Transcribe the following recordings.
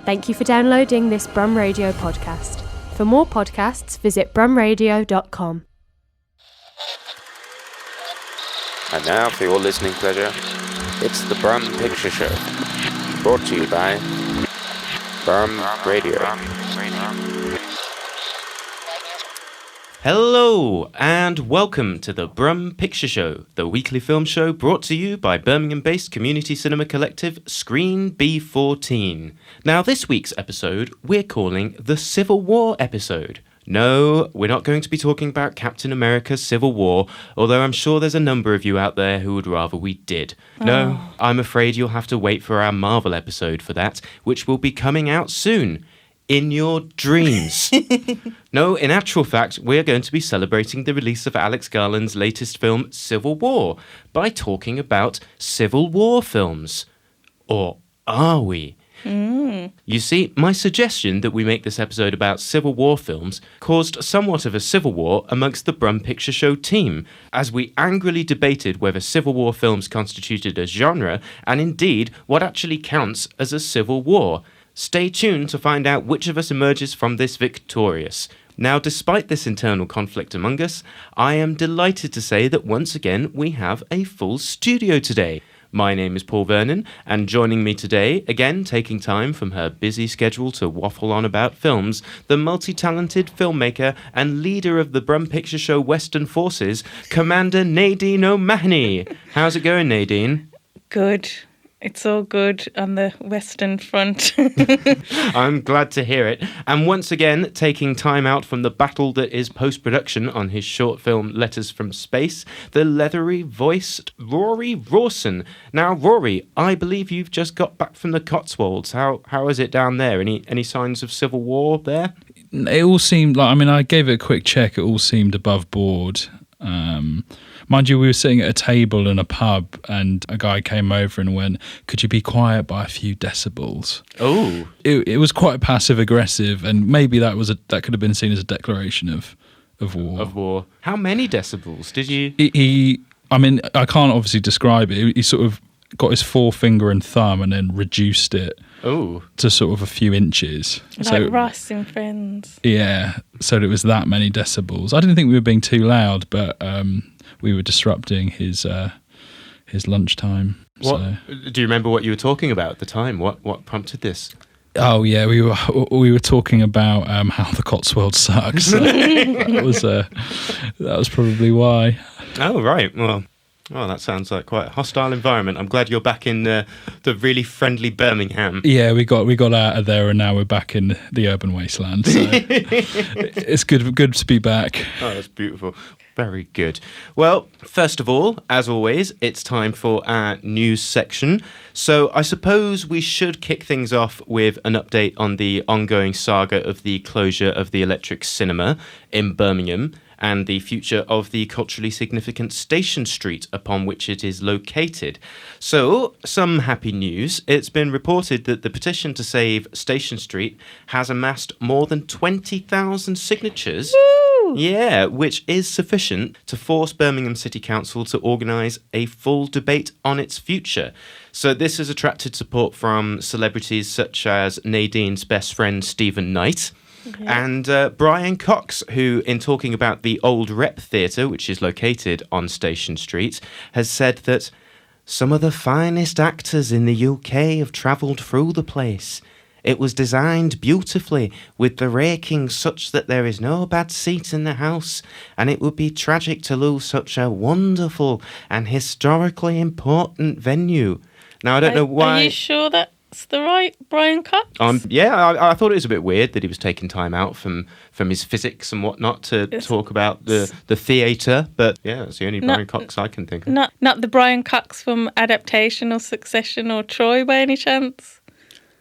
Thank you for downloading this Brum Radio podcast. For more podcasts, visit brumradio.com. And now, for your listening pleasure, it's the Brum Picture Show, brought to you by Brum Radio. Hello, and welcome to the Brum Picture Show, the weekly film show brought to you by Birmingham-based community cinema collective Screen B14. Now, this week's episode, we're calling the Civil War episode. No, we're not going to be talking about Captain America's Civil War, although I'm sure there's a number of you out there who would rather we did. No, I'm afraid you'll have to wait for our Marvel episode for that, which will be coming out soon. In your dreams. No, in actual fact, we're going to be celebrating the release of Alex Garland's latest film, Civil War, by talking about Civil War films. Or are we? You see, my suggestion that we make this episode about Civil War films caused somewhat of a civil war amongst the Brum Picture Show team, as we angrily debated whether Civil War films constituted a genre, and indeed what actually counts as a civil war. Stay tuned to find out which of us emerges from this victorious. Now, despite this internal conflict among us, I am delighted to say that once again we have a full studio today. My name is Paul Vernon, and joining me today, again taking time from her busy schedule to waffle on about films, the multi-talented filmmaker and leader of the Brum Picture Show Western Forces, Commander Nadine O'Mahony. How's it going, Nadine? Good. It's all good on the Western Front. I'm glad to hear it. And once again, taking time out from the battle that is post-production on his short film Letters from Space, the leathery-voiced Rory Rawson. Now, Rory, I believe you've just got back from the Cotswolds. How is it down there? Any signs of civil war there? It all seemed like, I gave it a quick check. It all seemed above board. Mind you, we were sitting at a table in a pub and a guy came over and went, "Could you be quiet by a few decibels?" Oh. It was quite passive aggressive, and maybe that could have been seen as a declaration of war. Of war. How many decibels did you... I can't obviously describe it. He sort of got his forefinger and thumb and then reduced it to sort of a few inches. Like Ross in Friends. Yeah, so it was that many decibels. I didn't think we were being too loud, but we were disrupting his lunchtime. Do you remember what you were talking about at the time? What prompted this? Oh yeah, we were talking about how the Cotswolds sucks. So that was probably why. Oh right, well, that sounds like quite a hostile environment. I'm glad you're back in the really friendly Birmingham. Yeah, we got out of there and now we're back in the urban wasteland. So it's good to be back. Oh, that's beautiful. Very good. Well, first of all, as always, it's time for our news section. So I suppose we should kick things off with an update on the ongoing saga of the closure of the Electric Cinema in Birmingham and the future of the culturally significant Station Street upon which it is located. So, some happy news. It's been reported that the petition to save Station Street has amassed more than 20,000 signatures. Woo! Yeah, which is sufficient to force Birmingham City Council to organise a full debate on its future. So this has attracted support from celebrities such as Nadine's best friend Stephen Knight, and Brian Cox, who, in talking about the Old Rep Theatre, which is located on Station Street, has said that some of the finest actors in the UK have travelled through the place. It was designed beautifully, with the raking such that there is no bad seat in the house, and it would be tragic to lose such a wonderful and historically important venue. Now, I don't know why... Are you sure that's the right Brian Cox? I thought it was a bit weird that he was taking time out from his physics and whatnot to talk about the theatre, but yeah, it's the only Brian Cox I can think of. Not the Brian Cox from Adaptation or Succession or Troy by any chance?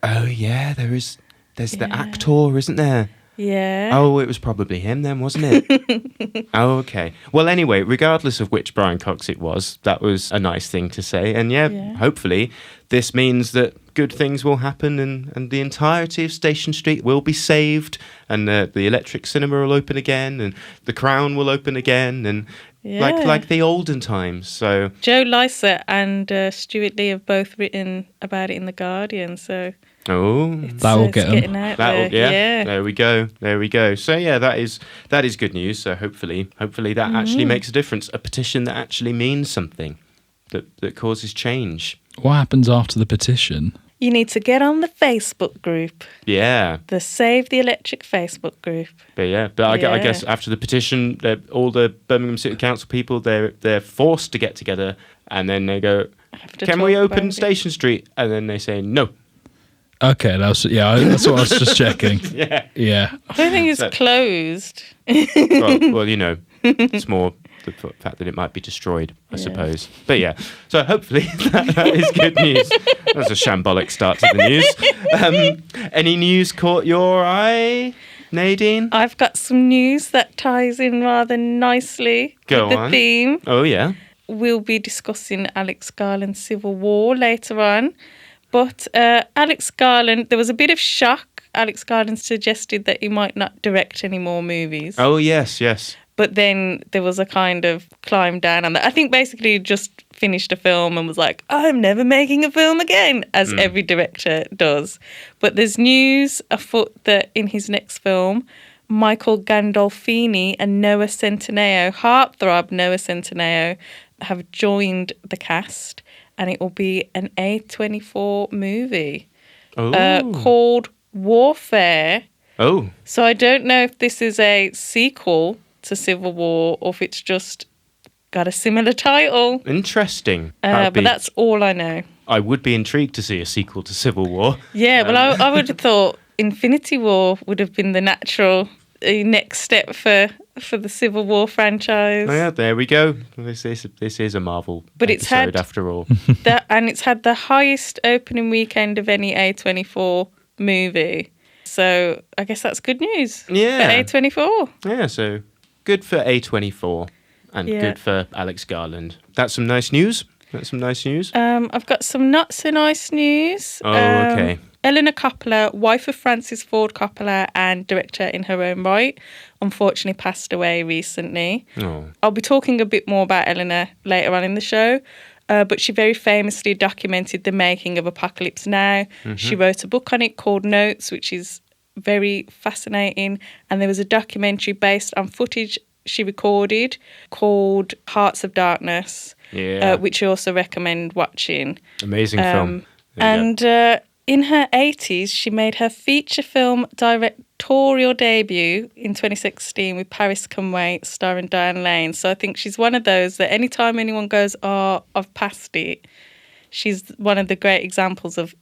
Oh yeah, there's the actor, isn't there? Yeah. Oh, it was probably him then, wasn't it? Oh, okay. Well, anyway, regardless of which Brian Cox it was, that was a nice thing to say. And hopefully this means that good things will happen and the entirety of Station Street will be saved and the Electric Cinema will open again and the Crown will open again and Yeah. like the olden times. So Joe Lycett and Stuart Lee have both written about it in The Guardian, so That will it's get 'em. getting out there. Yeah. There we go. So yeah, that is good news. So hopefully that actually makes a difference. A petition that actually means something, that causes change. What happens after the petition? You need to get on the Facebook group, Yeah, the Save the Electric Facebook group. but I Yeah. guess after the petition, all the Birmingham City Council people they're forced to get together, and then they go, Have to "Can talk we about open it. Station Street?" And then they say no. Okay, that's what I was just checking. Yeah. I don't think it's So- closed. well, it's more the fact that it might be destroyed, I suppose. But yeah, so hopefully that is good news. That's a shambolic start to the news. Any news caught your eye, Nadine? I've got some news that ties in rather nicely Go with the on. theme. Oh yeah. We'll be discussing Alex Garland's Civil War later on. But Alex Garland, there was a bit of shock. Alex Garland suggested that he might not direct any more movies. Oh yes. But then there was a kind of climb down on that. I think basically he just finished a film and was like, I'm never making a film again, as every director does. But there's news afoot that in his next film, Michael Gandolfini and Noah Centineo, heartthrob Noah Centineo, have joined the cast. And it will be an A24 movie called Warfare. Oh. So I don't know if this is a sequel to Civil War or if it's just got a similar title. Interesting. But that's all I know. I would be intrigued to see a sequel to Civil War. Yeah, well, I would have thought Infinity War would have been the natural next step for the Civil War franchise. Oh yeah, there we go. This is a Marvel But it's episode had- after all. And it's had the highest opening weekend of any A24 movie. So I guess that's good news Yeah. for A24. Yeah, so good for A24 and Yeah. good for Alex Garland. That's some nice news. I've got some not so nice news. Oh, okay. Eleanor Coppola, wife of Francis Ford Coppola and director in her own right, unfortunately passed away recently. Oh. I'll be talking a bit more about Eleanor later on in the show, but she very famously documented the making of Apocalypse Now. She wrote a book on it called Notes, which is very fascinating. And there was a documentary based on footage she recorded called Hearts of Darkness, which I also recommend watching. Amazing film. There you go. And in her 80s, she made her feature film directorial debut in 2016 with Paris Come Wait, starring Diane Lane. So I think she's one of those that anytime anyone goes, oh, I've passed it, she's one of the great examples of,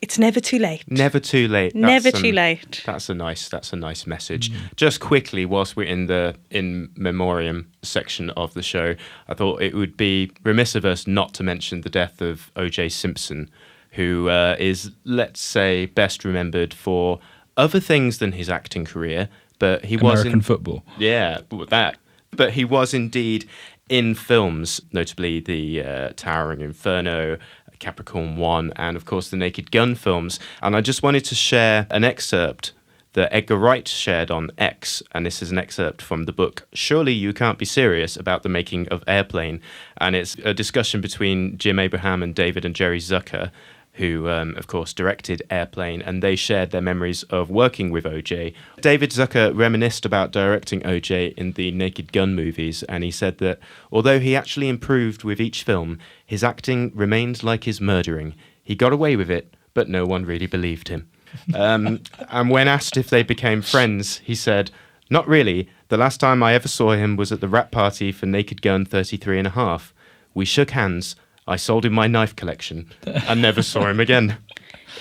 it's never too late. Never too late. Never too late. That's a nice message. Just quickly, whilst we're in the in memoriam section of the show, I thought it would be remiss of us not to mention the death of O.J. Simpson, who is, let's say, best remembered for other things than his acting career, but he was American football. Yeah, that. But he was indeed in films, notably the Towering Inferno, Capricorn 1, and of course the Naked Gun films. And I just wanted to share an excerpt that Edgar Wright shared on X, and this is an excerpt from the book Surely You Can't Be Serious, about the making of Airplane. And it's a discussion between Jim Abraham and David and Jerry Zucker, who, of course, directed Airplane, and they shared their memories of working with O.J. David Zucker reminisced about directing O.J. in the Naked Gun movies, and he said that although he actually improved with each film, his acting remained like his murdering. He got away with it, but no one really believed him. And when asked if they became friends, he said, "Not really. The last time I ever saw him was at the wrap party for Naked Gun 33.5. We shook hands. I sold him my knife collection and never saw him again."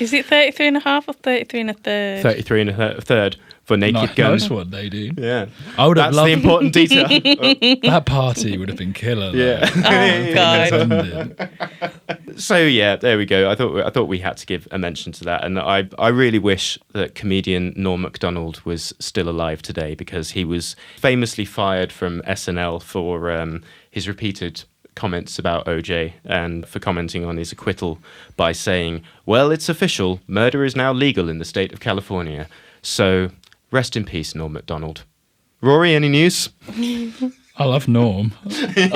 Is it 33.5 or 33 1/3? 33 1/3 for Naked Gun. Nice one, they do. Yeah. I would have That's the loved important detail. that party. Would have been killer. though. Yeah. Oh, God. Ended. So yeah, there we go. I thought we had to give a mention to that, and I really wish that comedian Norm Macdonald was still alive today, because he was famously fired from SNL for his repeated comments about OJ, and for commenting on his acquittal by saying, "Well, it's official. Murder is now legal in the state of California." So rest in peace, Norm Macdonald. Rory, any news? I love Norm. I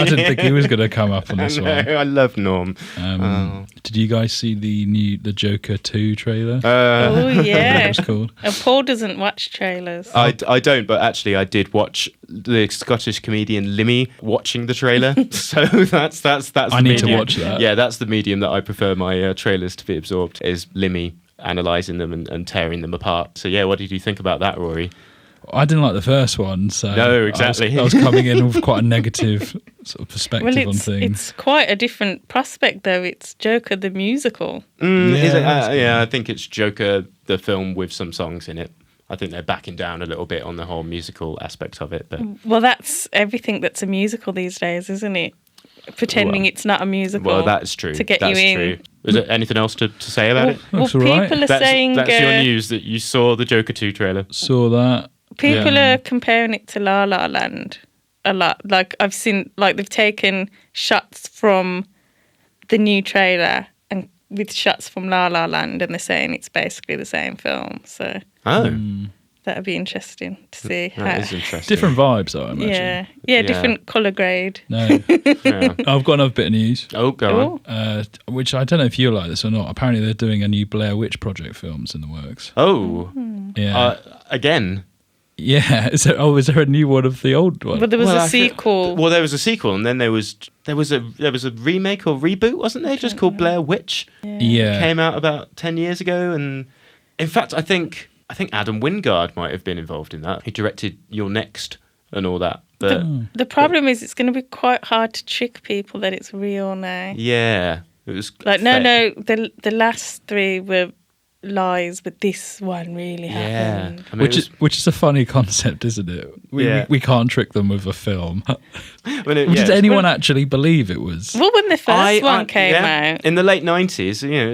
didn't think he was going to come up on this one. I love Norm. Did you guys see the Joker 2 trailer? Oh What yeah. it was called? Paul doesn't watch trailers. I don't, but actually I did watch the Scottish comedian Limmy watching the trailer. So that's I need to watch that. Yeah, that's the medium that I prefer my trailers to be absorbed, is Limmy analysing them and tearing them apart. So yeah, what did you think about that, Rory? I didn't like the first one, so No, exactly. I was coming in with quite a negative sort of perspective Well, on things. it's quite a different prospect, though. It's Joker the musical. Is it? that's Yeah, I think it's Joker the film with some songs in it. I think they're backing down a little bit on the whole musical aspect of it, but Well, that's everything that's a musical these days, isn't it? Pretending Well- it's not a musical. well, that's true. To get That's you in. true. Is there anything else to say about it? Well, Looks all right. people are saying That's your news that you saw the Joker 2 trailer. Saw that. people Yeah. are comparing it to La La Land a lot. Like I've seen, like they've taken shots from the new trailer and with shots from La La Land, and they're saying it's basically the same film. So Oh, that'd be interesting to see. that is interesting. Different vibes, though, I imagine. yeah, Yeah. different color grade. No. Yeah. I've got another bit of news, Oh, go on. which I don't know if you like this or not. Apparently, they're doing a new Blair Witch Project films in the works. Oh, Yeah. again. Yeah. Is there a new one of the old one? But there was Well, a I feel- sequel. Well, there was a sequel, and then there was a remake or reboot, wasn't there? Just called Blair Witch. yeah. Came out about 10 years ago, and in fact, I think Adam Wingard might have been involved in that. He directed Your Next and all that. But The problem is it's going to be quite hard to trick people that it's real now. yeah, it was Like, no, the last three were lies, but this one really Yeah, happened. I mean, Which is a funny concept, isn't it? Yeah. We can't trick them with a film. when Did anyone actually believe it was? Well, when the first one came out, in the late 90s, it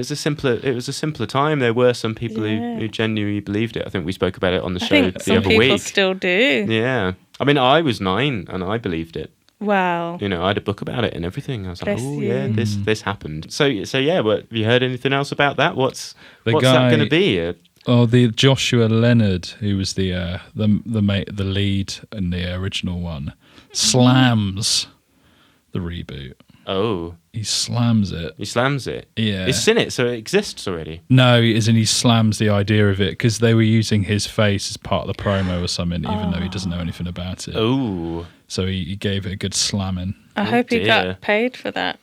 was a simpler time. There were some people Yeah. who genuinely believed it. I think we spoke about it on the I show think the some other people week. still do. Yeah, I mean, I was 9 and I believed it. Wow. I had a book about it and everything. I was like, Bless oh you. yeah, this happened. So yeah, have you heard anything else about that? What's The that guy- going to be? Oh, the Joshua Leonard, who was the lead in the original one, slams the reboot. Oh, He slams it. he slams it. Yeah. It's in it, so it exists already. No, as in he slams the idea of it because they were using his face as part of the promo or something, even though he doesn't know anything about it. Oh, So he gave it a good slamming. I hope he dear. got paid for that.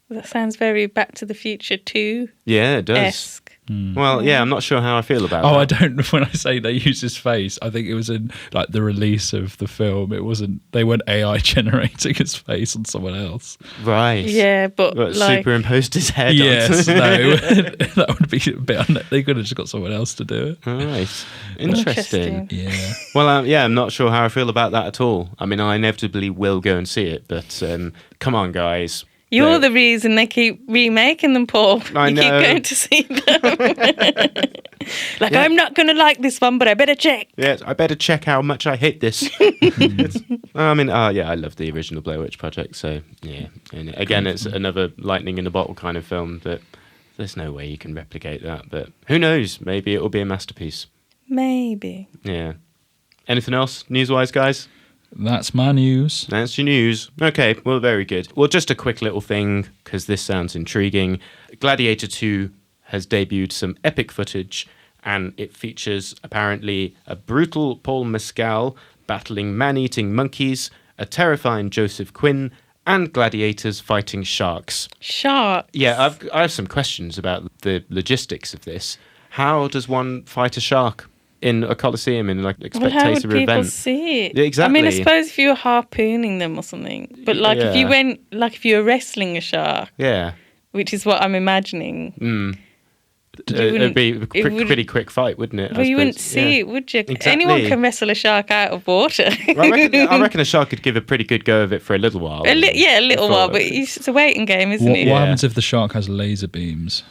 That sounds very Back to the Future 2 yeah, it does. esque. Well, yeah, I'm not sure how I feel about Oh, I that. don't. When I say they use his face, I think it was in like the release of the film. It wasn't. They weren't AI generating his face on someone else. Right. Yeah, but But like, superimposed his head Yes, onto no, that would be a bit. They could have just got someone else to do it. All right. Interesting. Yeah. Well, I'm not sure how I feel about that at all. I mean, I inevitably will go and see it, but come on, guys. You're the reason they keep remaking them, Paul. I you know. keep going to see them. Like, I'm not going to like this one, but I better check. Yes, I better check how much I hate this. I mean, I love the original Blair Witch Project, so yeah. And again, it's another lightning in a bottle kind of film, but there's no way you can replicate that. But who knows? Maybe it will be a masterpiece. Maybe. Yeah. Anything else news-wise, guys? That's my news. That's your news. Okay, well, very good. Well, just a quick little thing, because this sounds intriguing. Gladiator 2 has debuted some epic footage, and it features apparently a brutal Paul Mescal battling man-eating monkeys, a terrifying Joseph Quinn, and gladiators fighting sharks. Sharks. Yeah, I have some questions about the logistics of this. How does one fight a shark in a coliseum in like a Well, how would spectator people event? see it? Yeah, exactly. I mean, I suppose if you were harpooning them or something, but like if you Yeah. went, like if you were wrestling a shark, Yeah. which is what I'm imagining. It'd wouldn't- be a it quick, would- pretty quick fight, wouldn't it? I Well, you wouldn't suppose? see Yeah. it, would you? Exactly. Anyone can wrestle a shark out of water. Well, I reckon a shark could give a pretty good go of it for a little while. a little Before- while, but it's a waiting game, isn't What, it? what Yeah. happens if the shark has laser beams?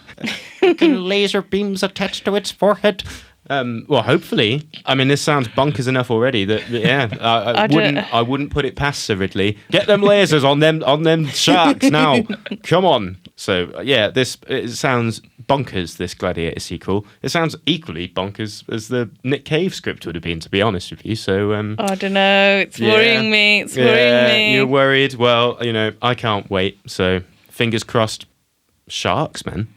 laser beams attached to its forehead. Well, hopefully. I mean, this sounds bonkers enough already. I wouldn't put it past Sir Ridley. Get them lasers on them sharks now. Come on. So yeah, it sounds bonkers, this Gladiator sequel. It sounds equally bonkers as the Nick Cave script would have been, to be honest with you. So I don't know. It's worrying me. It's worrying me. You're worried. Well, I can't wait. So fingers crossed. Sharks, man.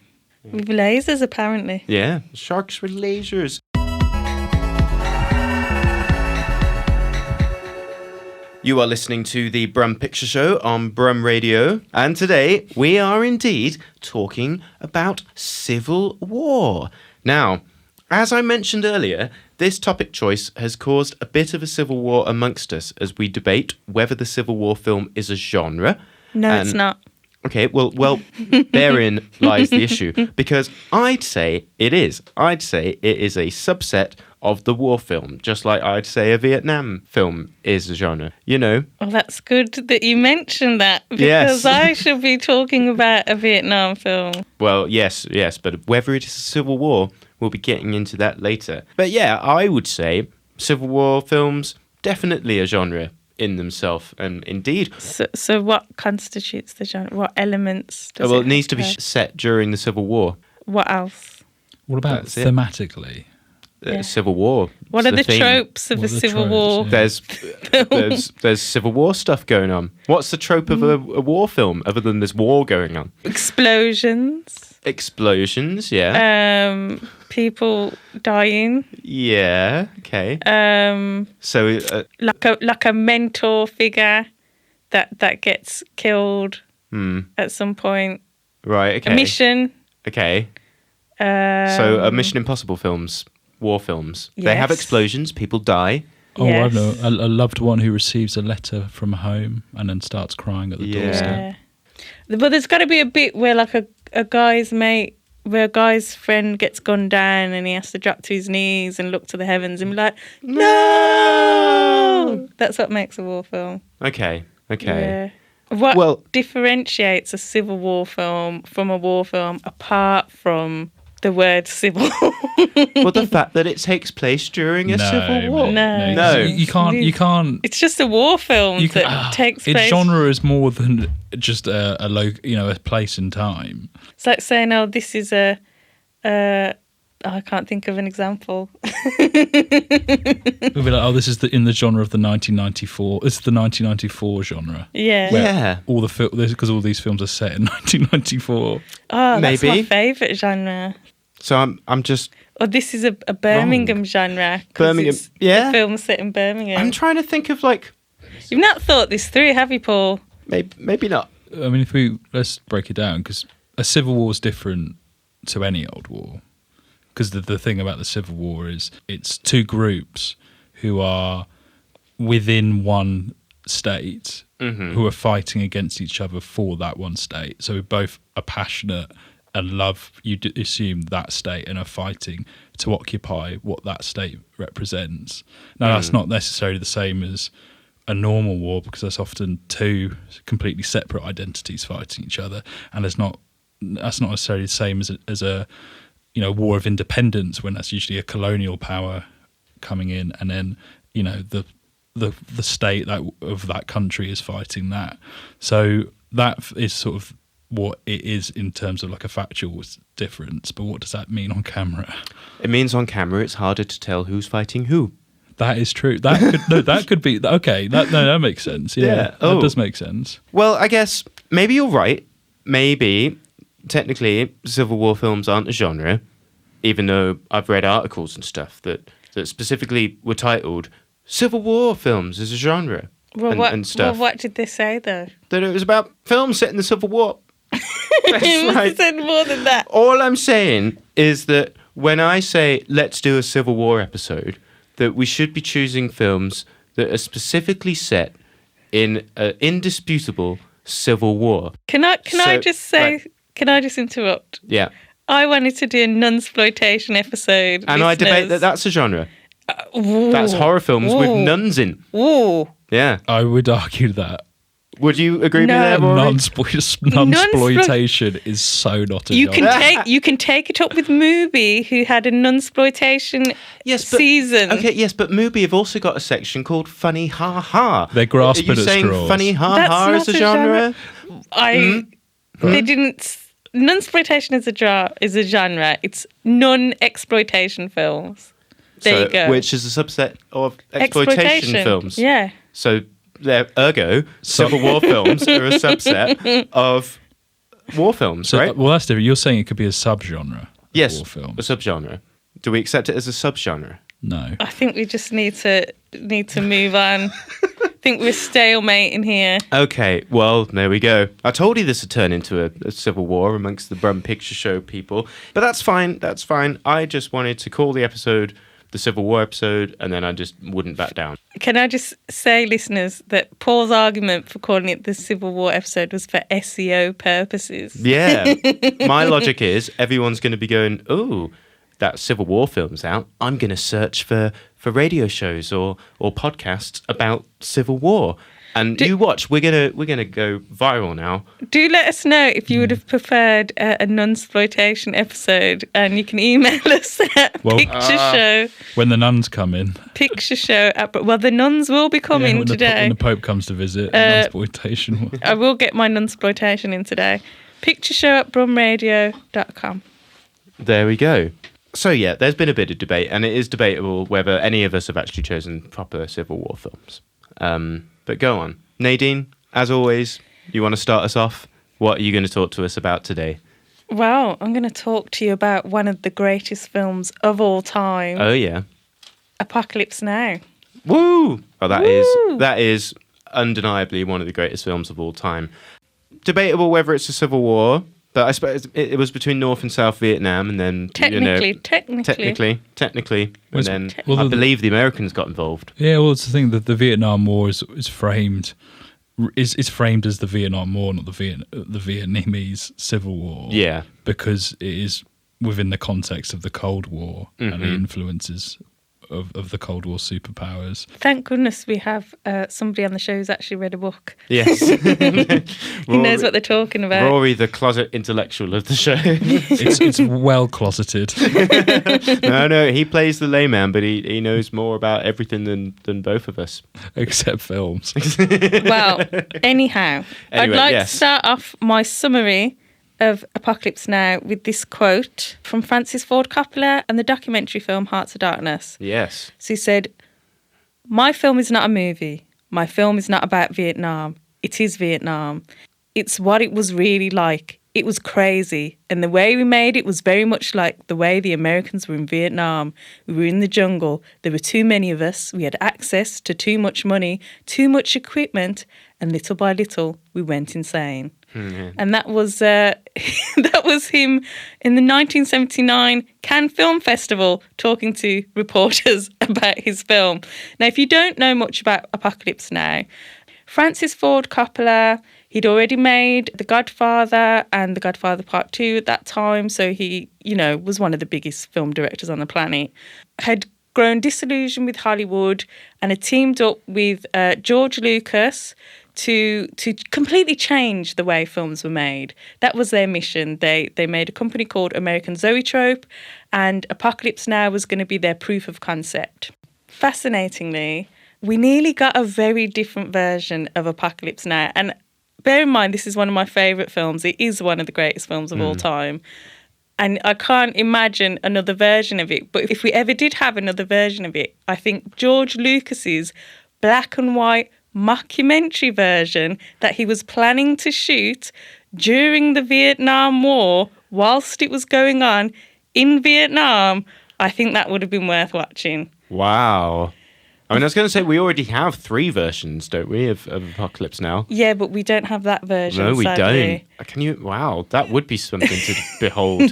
With lasers, apparently. Yeah, sharks with lasers. You are listening to the Brum Picture Show on Brum Radio, and today we are indeed talking about Civil War. Now, as I mentioned earlier, this topic choice has caused a bit of a civil war amongst us as we debate whether the Civil War film is a genre. No, it's not. Okay, well, therein lies the issue, because I'd say it is. I'd say it is a subset of the war film, just like I'd say a Vietnam film is a genre, Well, that's good that you mentioned that, because Yes. I should be talking about a Vietnam film. Well, yes, but whether it is a civil war, we'll be getting into that later. But yeah, I would say Civil War films, definitely a genre in themselves, and indeed... So what constitutes the genre? What elements does Well, it it needs to have be set during the Civil War. What else? What about That's it. thematically? Yeah. Civil War. What It's are the theme. tropes of What the are the Civil tropes, War? yeah. There's Civil War stuff going on. What's the trope of a war film other than there's war going on? Explosions. Explosions, yeah. People dying. Yeah, okay. So, Like a mentor figure that gets killed at some point. right, okay. A mission. Okay. So, Mission Impossible films, war films. They have Yes. explosions, people die. Oh, Yes. I know. A loved one who receives a letter from home and then starts crying at the Yeah. doorstep. But there's got to be a bit where like a guy's mate, where a guy's friend gets gunned down and he has to drop to his knees and look to the heavens and be like, no! That's what makes a war film. Okay. Yeah. What Well- differentiates a Civil War film from a war film apart from the word civil? Well, the fact that it takes place during a civil war. mate, No. You can't. It's just a war film You that can, takes its place. genre is more than just a place and time. It's like saying, "Oh, this is a." I can't think of an example. We'll be like, oh, this is in the genre of the 1994. It's the 1994 genre. Yeah. Where Yeah. all because all these films are set in 1994. Oh, that's my Maybe. favourite genre. So I'm just... Or this is a Birmingham genre. 'cause Birmingham, it's yeah. a film set in Birmingham. I'm trying to think of, like... You've not thought this through, have you, Paul? Maybe not. I mean, let's break it down, because a civil war is different to any old war. Because the thing about the Civil War is it's two groups who are within one state who are fighting against each other for that one state. So we both are passionate and love, assume, that state and are fighting to occupy what that state represents. Now, that's not necessarily the same as a normal war, because that's often two completely separate identities fighting each other, and that's not necessarily the same as a war of independence, when that's usually a colonial power coming in, and then the state of that country is fighting that. So that is sort of what it is in terms of like a factual difference. But what does that mean on camera? It means on camera it's harder to tell who's fighting who. That is true. That could be okay. That makes sense. Yeah, Oh. that does make sense. Well, I guess maybe you're right. Maybe technically Civil War films aren't a genre, even though I've read articles and stuff that specifically were titled Civil War films as a genre and stuff. Well, what did they say, though? That it was about films set in the Civil War. That's You must right. have said more than that. All I'm saying is that when I say let's do a Civil War episode, that we should be choosing films that are specifically set in an indisputable civil war. Can I So, just say? like- Can I just interrupt? Yeah. I wanted to do a nunsploitation episode. And I debate that that's a genre. That's horror films with Ooh. nuns in. Ooh. Yeah. I would argue that Would you agree No. with me there, Rory? nunsploitation is so not a You genre. can take it up with Mubi, who had a nunsploitation season. Okay, yes, but Mubi have also got a section called Funny Ha Ha. They're grasping Are you at saying straws. Funny Ha That's Ha is not a a genre? They didn't. Nunsploitation is a genre. It's non-exploitation films. There you go. Which is a subset of exploitation films. Yeah. So, ergo, Civil War films are a subset of war films, So, right? well, that's different. You're saying it could be a subgenre. Yes, War film. a subgenre. Do we accept it as a subgenre? No. I think we just need to move on. I think we're stalemating here. Okay, well, there we go. I told you this would turn into a civil war amongst the Brum Picture Show people. But that's fine, that's fine. I just wanted to call the episode the Civil War episode, and then I just wouldn't back down. Can I just say, listeners, that Paul's argument for calling it the Civil War episode was for SEO purposes. Yeah. My logic is everyone's going to be going, oh, that Civil War film's out. I'm going to search for radio shows or podcasts about Civil War. And you watch, we're gonna go viral now. Do let us know if you would have preferred a nunsploitation episode, and you can email us at Picture Show. When the nuns come in. Picture Show. Well, the nuns will be coming when today. When the Pope comes to visit, nunsploitation. I will get my nunsploitation in today. Picture Show at brumradio.com. There we go. So yeah, there's been a bit of debate, and it is debatable whether any of us have actually chosen proper Civil War films. But go on. Nadine, as always, you want to start us off? What are you going to talk to us about today? Well, I'm going to talk to you about one of the greatest films of all time. Oh, yeah. Apocalypse Now. Woo! Oh, Woo! that is undeniably one of the greatest films of all time. Debatable whether it's a civil war, but I suppose it was between North and South Vietnam, and then Technically. and then Well, I believe the Americans got involved. Yeah, well, it's the thing that the Vietnam War is framed as the Vietnam War, not the Vietnamese Civil War. Yeah, because it is within the context of the Cold War and the influences of the Cold War superpowers. Thank goodness we have somebody on the show who's actually read a book. Yes, He knows what they're talking about. Rory, the closet intellectual of the show. It's well closeted. No, he plays the layman, but he knows more about everything than both of us. Except films. Well, anyhow, I'd Anyway, like yes. to start off my summary of Apocalypse Now with this quote from Francis Ford Coppola and the documentary film Hearts of Darkness. Yes. So he said, "My film is not a movie. My film is not about Vietnam. It is Vietnam. It's what it was really like. It was crazy. And the way we made it was very much like the way the Americans were in Vietnam. We were in the jungle. There were too many of us. We had access to too much money, too much equipment, and little by little, we went insane." And that was that was him in the 1979 Cannes Film Festival talking to reporters about his film. Now, if you don't know much about Apocalypse Now, Francis Ford Coppola, he'd already made The Godfather and The Godfather Part 2 at that time, so he, was one of the biggest film directors on the planet. Had grown disillusioned with Hollywood and had teamed up with George Lucas to completely change the way films were made. That was their mission. They made a company called American Zoetrope, and Apocalypse Now was going to be their proof of concept. Fascinatingly, we nearly got a very different version of Apocalypse Now. And bear in mind, this is one of my favourite films. It is one of the greatest films of all time. And I can't imagine another version of it. But if we ever did have another version of it, I think George Lucas's black and white mockumentary version that he was planning to shoot during the Vietnam War whilst it was going on in Vietnam, I think that would have been worth watching. Wow. I was going to say, we already have 3 versions, don't we, of Apocalypse Now? Yeah, but we don't have that version, No, we sadly. don't. Can you? Wow, that would be something to behold.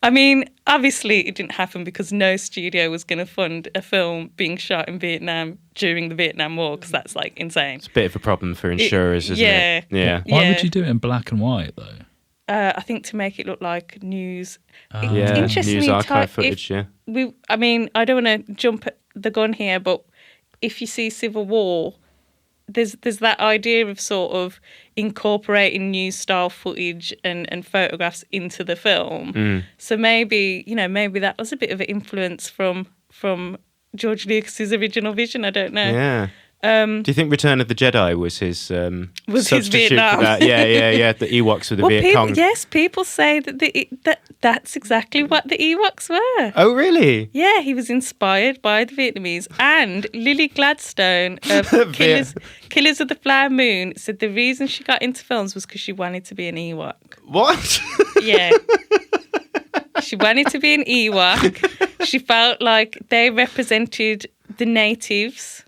I mean, obviously it didn't happen because no studio was going to fund a film being shot in Vietnam during the Vietnam War, because that's, insane. It's a bit of a problem for insurers, isn't it? Yeah. Why would you do it in black and white, though? I think to make it look like news. Yeah, Interestingly, news archive footage, yeah. I don't want to jump the gun here, but if you see Civil War, there's that idea of sort of incorporating news style footage and photographs into the film. So maybe that was a bit of an influence from George Lucas's original vision. I don't know. Yeah. Do you think Return of the Jedi was his Was his substitute Vietnam? for that? Yeah. The Ewoks with the Viet Cong. People say that that's exactly what the Ewoks were. Oh, really? Yeah, he was inspired by the Vietnamese. And Lily Gladstone of Killers of the Flower Moon said the reason she got into films was because she wanted to be an Ewok. What? Yeah. She wanted to be an Ewok. She felt like they represented the natives.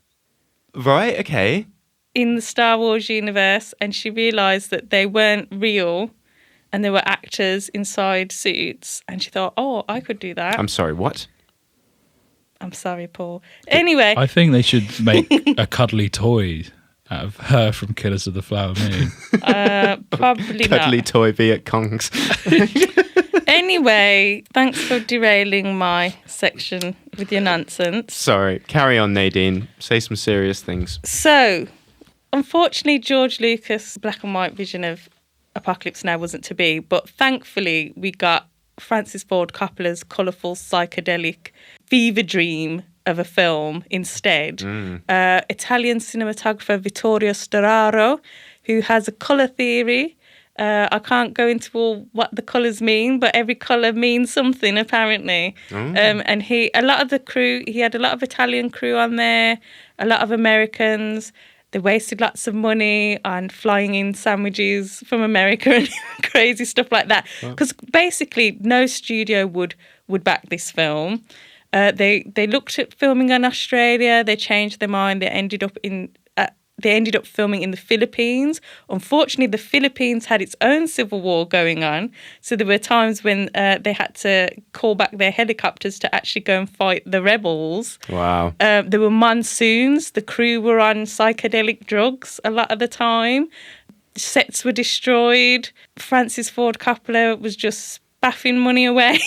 Right, okay. In the Star Wars universe, and she realised that they weren't real and they were actors inside suits, and she thought, oh, I could do that. I'm sorry, what? I'm sorry, Paul. Anyway. I think they should make a cuddly toy out of her from Killers of the Flower Moon. Probably Cuddly not. toy Viet Congs. Anyway, thanks for derailing my section with your nonsense. Sorry, carry on, Nadine. Say some serious things. So, unfortunately, George Lucas' black and white vision of Apocalypse Now wasn't to be, but thankfully we got Francis Ford Coppola's colourful psychedelic fever dream of a film instead. Italian cinematographer Vittorio Storaro, who has a colour theory. I can't go into all what the colours mean, but every colour means something apparently. And he had a lot of Italian crew on there, a lot of Americans. They wasted lots of money on flying in sandwiches from America and crazy stuff like that. Because basically no studio would back this film. They looked at filming in Australia. They changed their mind. They ended up filming in the Philippines. Unfortunately, the Philippines had its own civil war going on. So there were times when they had to call back their helicopters to actually go and fight the rebels. Wow. There were monsoons. The crew were on psychedelic drugs a lot of the time. Sets were destroyed. Francis Ford Coppola was just spaffing money away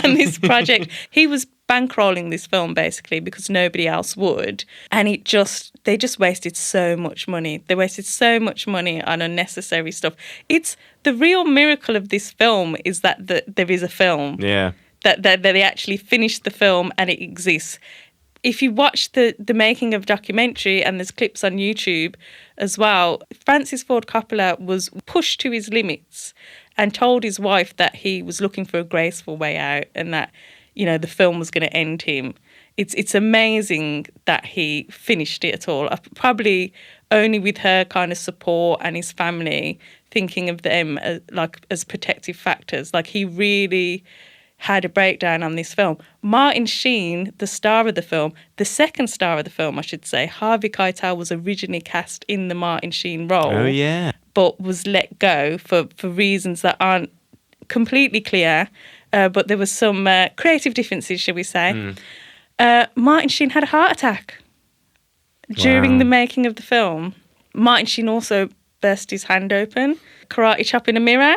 on this project. He was bankrolling this film basically because nobody else would, and they just wasted so much money. They wasted so much money on unnecessary stuff. It's the real miracle of this film is that there is a film. Yeah. That they actually finished the film and it exists. If you watch the making of documentary, and there's clips on YouTube as well, Francis Ford Coppola was pushed to his limits and told his wife that he was looking for a graceful way out and that, you know, the film was going to end him. It's amazing that he finished it at all. Probably only with her kind of support and his family thinking of them as protective factors. Like, he really had a breakdown on this film. Martin Sheen, the star of the film, the second star of the film, I should say, Harvey Keitel was originally cast in the Martin Sheen role. Oh, yeah. But was let go for reasons that aren't completely clear. But there were some creative differences, shall we say. Martin Sheen had a heart attack during the making of the film. Martin Sheen also burst his hand open, karate chop in a mirror.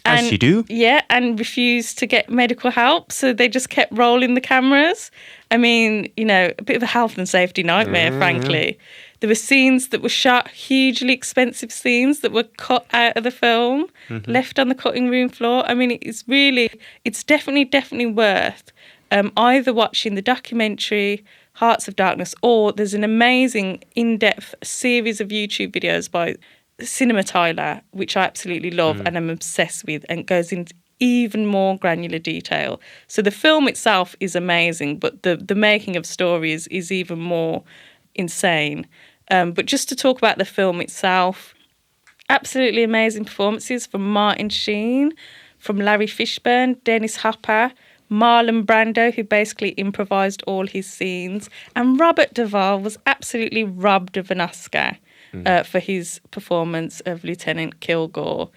As you do? Yeah, and refused to get medical help. So they just kept rolling the cameras. I mean, you know, a bit of a health and safety nightmare, frankly. There were scenes that were shot, hugely expensive scenes that were cut out of the film, left on the cutting room floor. I mean, it's definitely worth either watching the documentary Hearts of Darkness, or there's an amazing in-depth series of YouTube videos by Cinema Tyler, which I absolutely love and I'm obsessed with, and goes into even more granular detail. So the film itself is amazing, but the making of stories is even more insane. But just to talk about the film itself, absolutely amazing performances from Martin Sheen, from Larry Fishburne, Dennis Hopper, Marlon Brando, who basically improvised all his scenes, and Robert Duvall was absolutely robbed of an Oscar for his performance of Lieutenant Kilgore.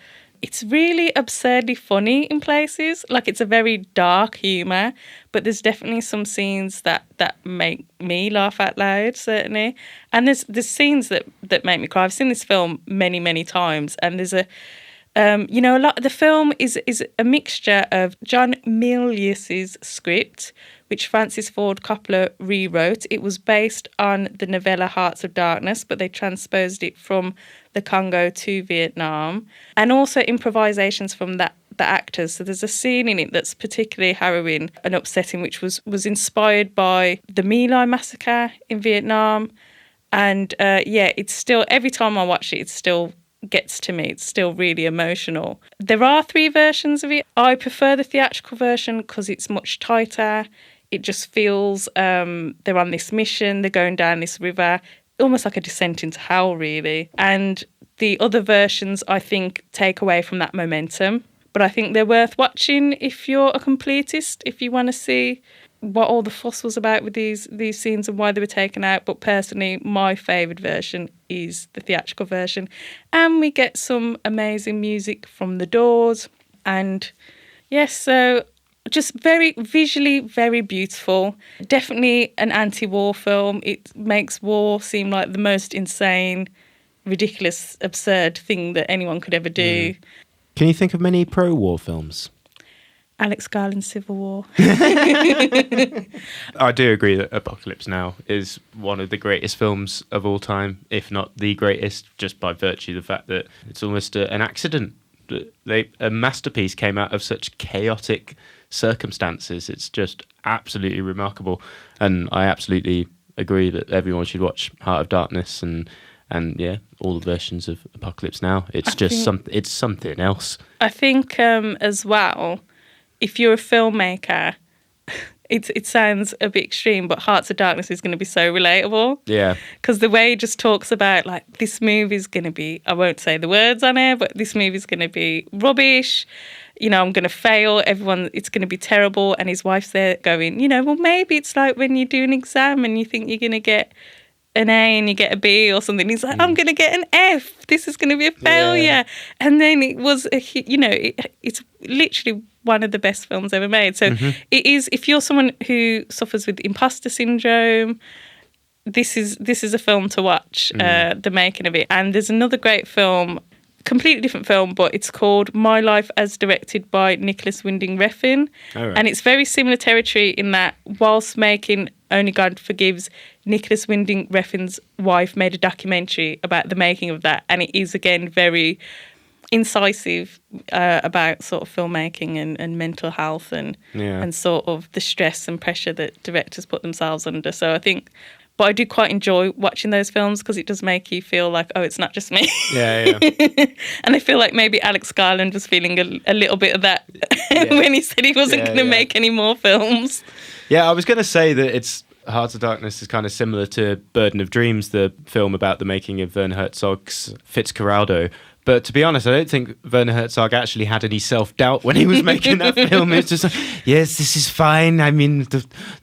It's really absurdly funny in places. Like, it's a very dark humour, but there's definitely some scenes that make me laugh out loud, certainly. And there's scenes that make me cry. I've seen this film many, many times, and there's a lot of the film is a mixture of John Milius's script, which Francis Ford Coppola rewrote. It was based on the novella Hearts of Darkness, but they transposed it from the Congo to Vietnam, and also improvisations from the actors. So there's a scene in it that's particularly harrowing and upsetting, which was inspired by the My Lai massacre in Vietnam. And it's still, every time I watch it, it still gets to me. It's still really emotional. There are 3 versions of it. I prefer the theatrical version because it's much tighter. It just feels they're on this mission, they're going down this river, almost like a descent into hell, really. And the other versions, I think, take away from that momentum. But I think they're worth watching if you're a completist, if you want to see what all the fuss was about with these scenes and why they were taken out. But personally, my favourite version is the theatrical version. And we get some amazing music from The Doors. And yes, so just very visually, very beautiful. Definitely an anti-war film. It makes war seem like the most insane, ridiculous, absurd thing that anyone could ever do. Can you think of many pro-war films? Alex Garland's Civil War. I do agree that Apocalypse Now is one of the greatest films of all time, if not the greatest, just by virtue of the fact that it's almost an accident. A masterpiece came out of such chaotic circumstances. It's just absolutely remarkable. And I absolutely agree that everyone should watch Heart of Darkness and all the versions of Apocalypse Now. It's it's something else. I think as well, if you're a filmmaker, it sounds a bit extreme, but Hearts of Darkness is going to be so relatable. Yeah. Because the way he just talks about, like, this movie's going to be, I won't say the words on air, but this movie's going to be rubbish. You know, I'm going to fail. It's going to be terrible. And his wife's there going, well, maybe it's like when you do an exam and you think you're going to get an A and you get a B or something. He's like, I'm going to get an F. This is going to be a failure. Yeah. And then it was, it's literally one of the best films ever made. So it is, if you're someone who suffers with imposter syndrome, this is a film to watch, the making of it. And there's another great film, completely different film, but it's called My Life as directed by Nicholas Winding Refn. Right. And it's very similar territory in that whilst making Only God Forgives, Nicholas Winding Refn's wife made a documentary about the making of that. And it is, again, very incisive about sort of filmmaking and mental health and sort of the stress and pressure that directors put themselves under. So I think, but I do quite enjoy watching those films because it does make you feel like, oh, it's not just me. Yeah. And I feel like maybe Alex Garland was feeling a little bit of that when he said he wasn't going to make any more films. Yeah, I was going to say that it's Hearts of Darkness is kind of similar to Burden of Dreams, the film about the making of Werner Herzog's Fitzcarraldo. But to be honest, I don't think Werner Herzog actually had any self-doubt when he was making that film. It's just like, yes, this is fine. I mean,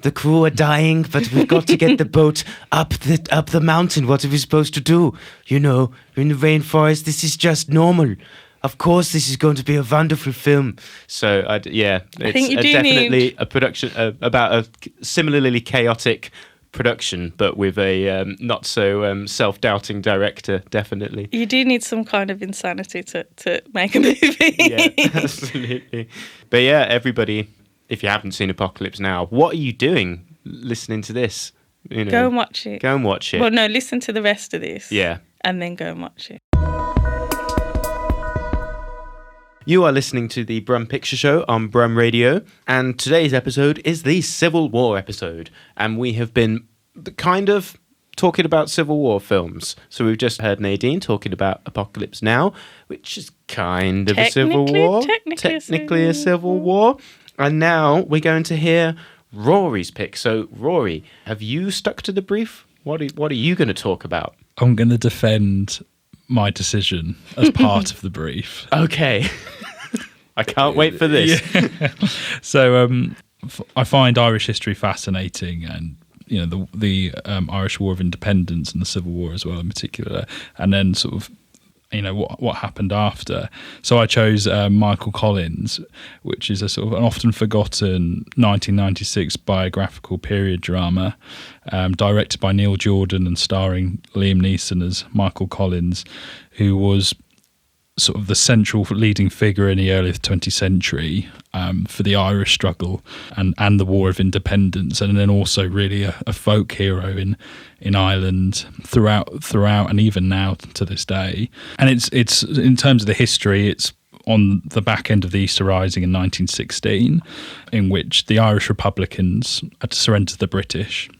the crew are dying, but we've got to get the boat up the mountain. What are we supposed to do? In the rainforest, this is just normal. Of course, this is going to be a wonderful film. So, it's definitely a production about a similarly chaotic production, but with a not so self-doubting director, definitely. You do need some kind of insanity to make a movie. Yeah, absolutely. But yeah, everybody, if you haven't seen Apocalypse Now, what are you doing listening to this? Go and watch it. Go and watch it. Well, no, listen to the rest of this. Yeah. And then go and watch it. You are listening to the Brum Picture Show on Brum Radio, and today's episode is the Civil War episode, and we have been kind of talking about Civil War films. So we've just heard Nadine talking about Apocalypse Now, which is kind of a Civil War. Technically a Civil War. And now we're going to hear Rory's pick. So, Rory, have you stuck to the brief? What are you going to talk about? I'm going to defend my decision as part of the brief. Okay. I can't wait for this. Yeah. So I find Irish history fascinating, and the Irish War of Independence and the Civil War as well in particular, and then sort of what happened after. So I chose Michael Collins, which is a sort of an often forgotten 1996 biographical period drama, directed by Neil Jordan and starring Liam Neeson as Michael Collins, who was sort of the central leading figure in the early 20th century for the Irish struggle and the War of Independence, and then also really a folk hero in Ireland throughout and even now to this day. And it's in terms of the history, it's on the back end of the Easter Rising in 1916, in which the Irish Republicans had to surrender to the British.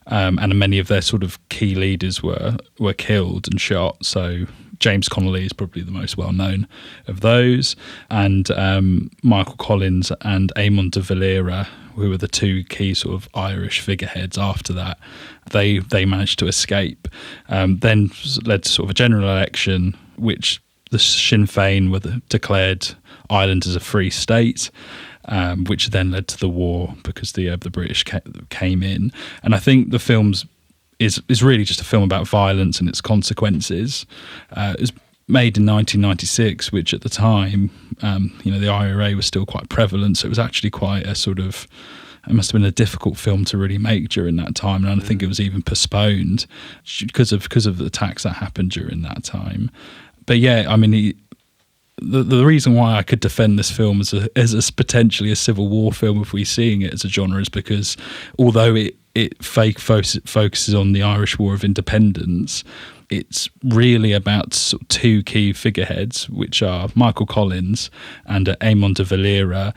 and many of their sort of key leaders were killed and shot. So James Connolly is probably the most well known of those, and Michael Collins and Eamon de Valera, who were the two key sort of Irish figureheads after that. They managed to escape. Then led to sort of a general election, which the Sinn Féin declared Ireland as a free state, which then led to the war because the British came in. And I think the film's is really just a film about violence and its consequences. It was made in 1996, which at the time, the IRA was still quite prevalent, so it was actually quite a sort of, it must have been a difficult film to really make during that time, and I think it was even postponed because of the attacks that happened during that time. But yeah, I mean, the reason why I could defend this film as a potentially a Civil War film if we're seeing it as a genre is because although it focuses on the Irish War of Independence, it's really about sort of two key figureheads, which are Michael Collins and Eamon de Valera,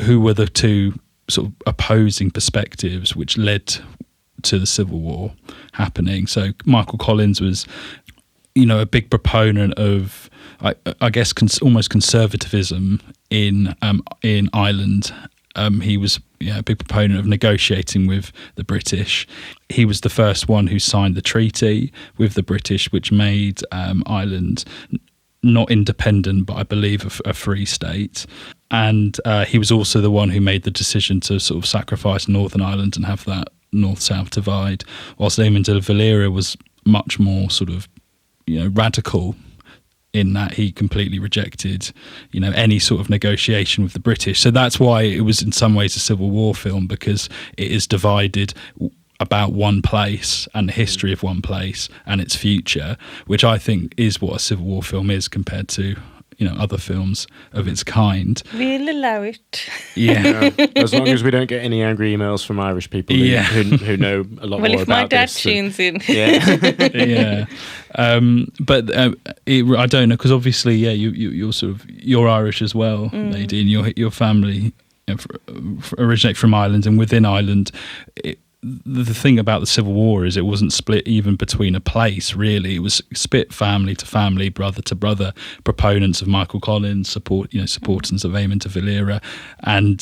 who were the two sort of opposing perspectives which led to the Civil War happening. So Michael Collins was, a big proponent of, I guess, almost conservatism in Ireland. He was a big proponent of negotiating with the British. He was the first one who signed the treaty with the British, which made Ireland not independent, but I believe a free state. And he was also the one who made the decision to sort of sacrifice Northern Ireland and have that north-south divide, whilst Eamon de Valera was much more sort of, radical in that he completely rejected, any sort of negotiation with the British. So that's why it was in some ways a Civil War film, because it is divided about one place and the history of one place and its future, which I think is what a Civil War film is compared to, other films of its kind. We'll allow it. Yeah. As long as we don't get any angry emails from Irish people who know a lot more about this. Well, if my dad tunes in. Yeah. But I don't know, because obviously, you're Irish as well, Nadine. Your family originate from Ireland, and within Ireland, the thing about the Civil War is it wasn't split even between a place, really. It was split family to family, brother to brother, proponents of Michael Collins, supporters of Eamon de Valera, and,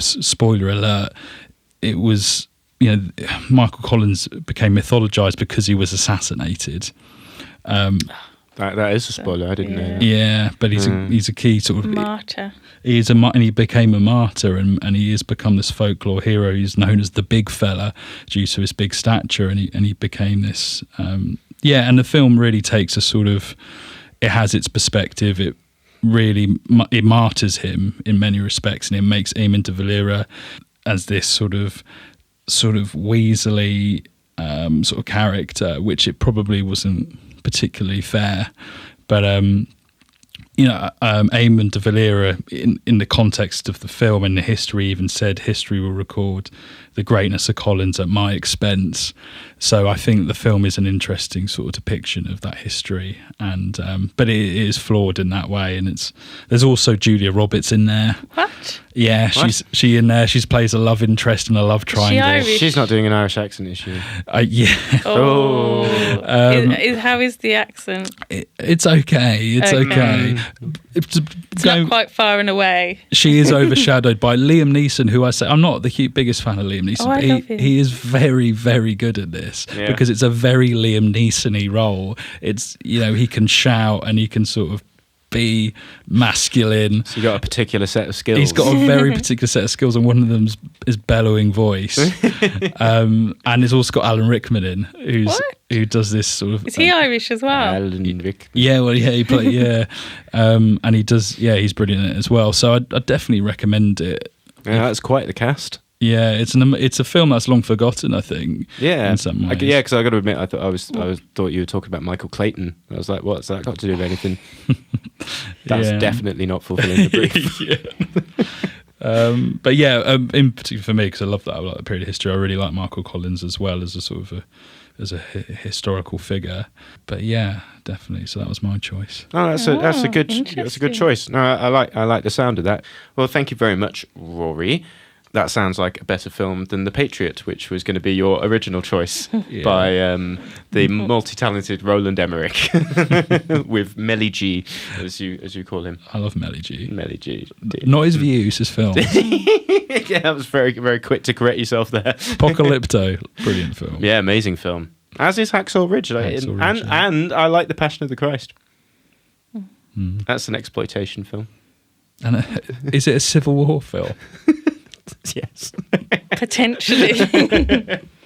spoiler alert, it was, Michael Collins became mythologized because he was assassinated. That is a spoiler. I didn't know that. Yeah, but he's a key sort of martyr. And he became a martyr, and he has become this folklore hero. He's known as the big fella due to his big stature, and he became this. And the film really takes a sort of, it has its perspective. It really it martyrs him in many respects, and it makes Eamon de Valera as this sort of weaselly sort of character, which it probably wasn't particularly fair, but Eamon de Valera in the context of the film and the history even said history will record the greatness of Collins at my expense. So I think the film is an interesting sort of depiction of that history, and but it is flawed in that way. And there's also Julia Roberts in there. What? Yeah, What? she in there. She plays a love interest in a love triangle. Irish? She's not doing an Irish accent, is she? Yeah. Oh. How is the accent? It's okay. It's okay. It's not quite far and away. She is overshadowed by Liam Neeson, who I'm not the biggest fan of Liam Neeson, I but love him. he is very, very good at this because it's a very Liam Neeson-y role. It's, he can shout and he can sort of be masculine. So you got a particular set of skills. He's got a very particular set of skills, and one of them is bellowing voice. And he's also got Alan Rickman in, who does this sort of. Is he Irish as well? Alan Rickman. Yeah, well, yeah, he played, and he does. Yeah, he's brilliant in it as well. So I'd definitely recommend it. Yeah, that's quite the cast. Yeah, it's a film that's long forgotten, I think. Yeah, in some ways. Because I got to admit, I thought you were talking about Michael Clayton. I was like, what's that got to do with anything? That's definitely not fulfilling the brief. But yeah, in particular for me, because I love that period of history, I really like Michael Collins as well as a sort of a historical figure. But yeah, definitely. So that was my choice. Oh, that's a good choice. No, I like the sound of that. Well, thank you very much, Rory. that sounds like a better film than The Patriot, which was going to be your original choice by the multi-talented Roland Emmerich with Melly G, as you call him. I love Melly G. Melly G. Not his views, his films. Yeah, that was very, very quick to correct yourself there. Apocalypto, brilliant film. Yeah, amazing film. As is Hacksaw Ridge. And I like The Passion of the Christ. That's an exploitation film. And is it a Civil War film? Yes. Potentially.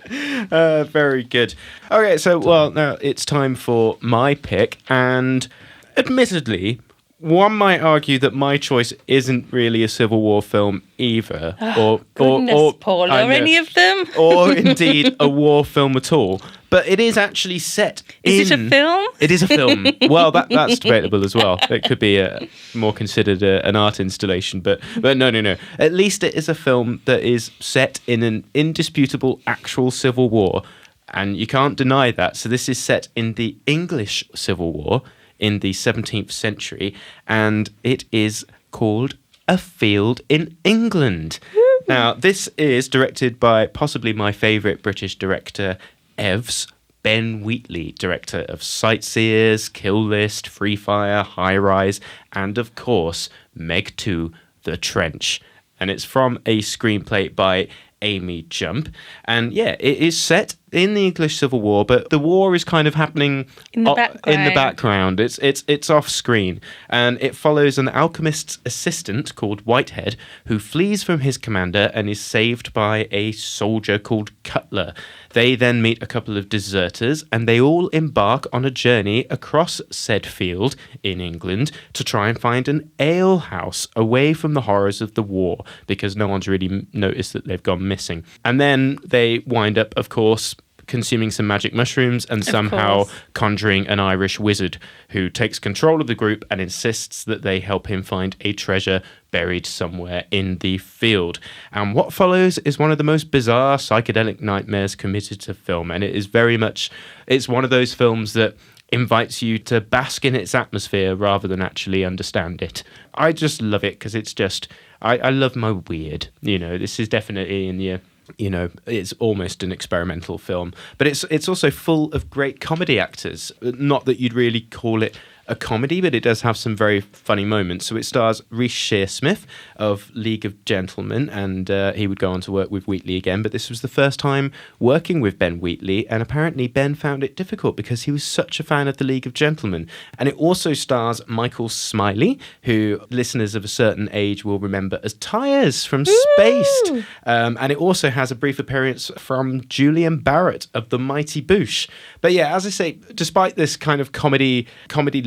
Very good. Okay, so, well, now it's time for my pick. And admittedly, one might argue that my choice isn't really a Civil War film either. Paul, or any of them? Or indeed a war film at all. But it is actually set Is it a film? It is a film. Well, that's debatable as well. It could be more considered an art installation, but no. At least it is a film that is set in an indisputable actual civil war, and you can't deny that. So this is set in the English Civil War in the 17th century, and it is called A Field in England. Now, this is directed by possibly my favourite British director, Evs, Ben Wheatley, director of Sightseers, Kill List, Free Fire, High Rise, and of course, Meg 2, The Trench. And it's from a screenplay by Amy Jump. And yeah, it is set in the English Civil War, but the war is kind of happening in the background. It's off screen, and it follows an alchemist's assistant called Whitehead who flees from his commander and is saved by a soldier called Cutler. They then meet a couple of deserters, and they all embark on a journey across said field in England to try and find an ale house away from the horrors of the war, because no one's really noticed that they've gone missing. And then they wind up, of course, consuming some magic mushrooms and somehow conjuring an Irish wizard who takes control of the group and insists that they help him find a treasure buried somewhere in the field. And what follows is one of the most bizarre psychedelic nightmares committed to film, and it is very much, it's one of those films that invites you to bask in its atmosphere rather than actually understand it. I just love it because it's just, I love my weird. This is definitely in the it's almost an experimental film, but it's also full of great comedy actors. Not that you'd really call it a comedy, but it does have some very funny moments. So it stars Reece Shearsmith of League of Gentlemen, and he would go on to work with Wheatley again, but this was the first time working with Ben Wheatley, and apparently Ben found it difficult because he was such a fan of the League of Gentlemen. And it also stars Michael Smiley, who listeners of a certain age will remember as Tyres from Spaced. And it also has a brief appearance from Julian Barrett of The Mighty Boosh. But yeah, as I say, despite this kind of comedy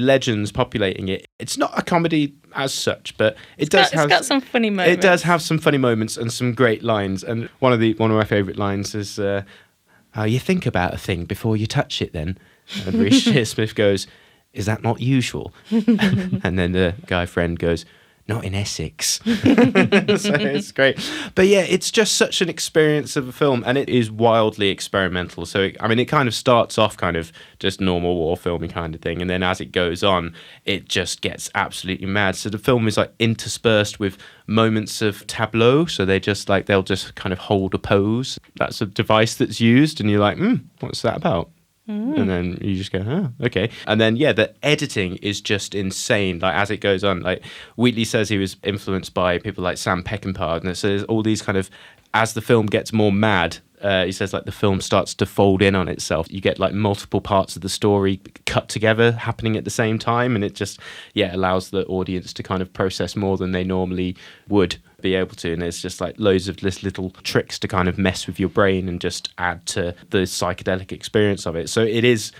legends populating it, it's not a comedy as such, but it's got some funny moments. It does have some funny moments and some great lines. And one of my favourite lines is, you think about a thing before you touch it then. And Reece Shearsmith goes, is that not usual? And then the guy friend goes, not in Essex. So it's great. But yeah, it's just such an experience of a film, and it is wildly experimental. So, it kind of starts off kind of just normal war filming kind of thing, and then as it goes on, it just gets absolutely mad. So the film is like interspersed with moments of tableau. So they'll just kind of hold a pose. That's a device that's used, and you're like, what's that about? And then you just go, oh, okay. And then, yeah, the editing is just insane. Like, as it goes on, like, Wheatley says he was influenced by people like Sam Peckinpah. And so there's all these kind of, as the film gets more mad, he says, like, the film starts to fold in on itself. You get, like, multiple parts of the story cut together happening at the same time. And it just, allows the audience to kind of process more than they normally would be able to. And there's just, like, loads of little tricks to kind of mess with your brain and just add to the psychedelic experience of it. So it is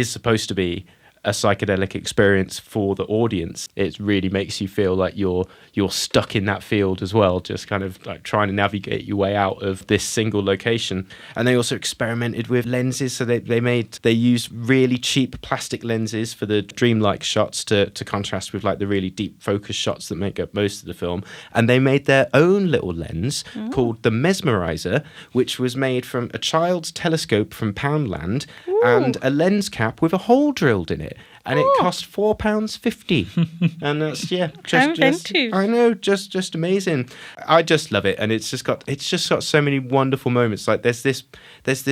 supposed to be a psychedelic experience for the audience. It really makes you feel like you're stuck in that field as well, just kind of like trying to navigate your way out of this single location. And they also experimented with lenses, so they used really cheap plastic lenses for the dreamlike shots to contrast with like the really deep focus shots that make up most of the film. And they made their own little lens called the Mesmerizer, which was made from a child's telescope from Poundland and a lens cap with a hole drilled in it. it, and it cost £4.50, and that's How inventive. I know, just amazing. I just love it, and it's just got so many wonderful moments. Like there's this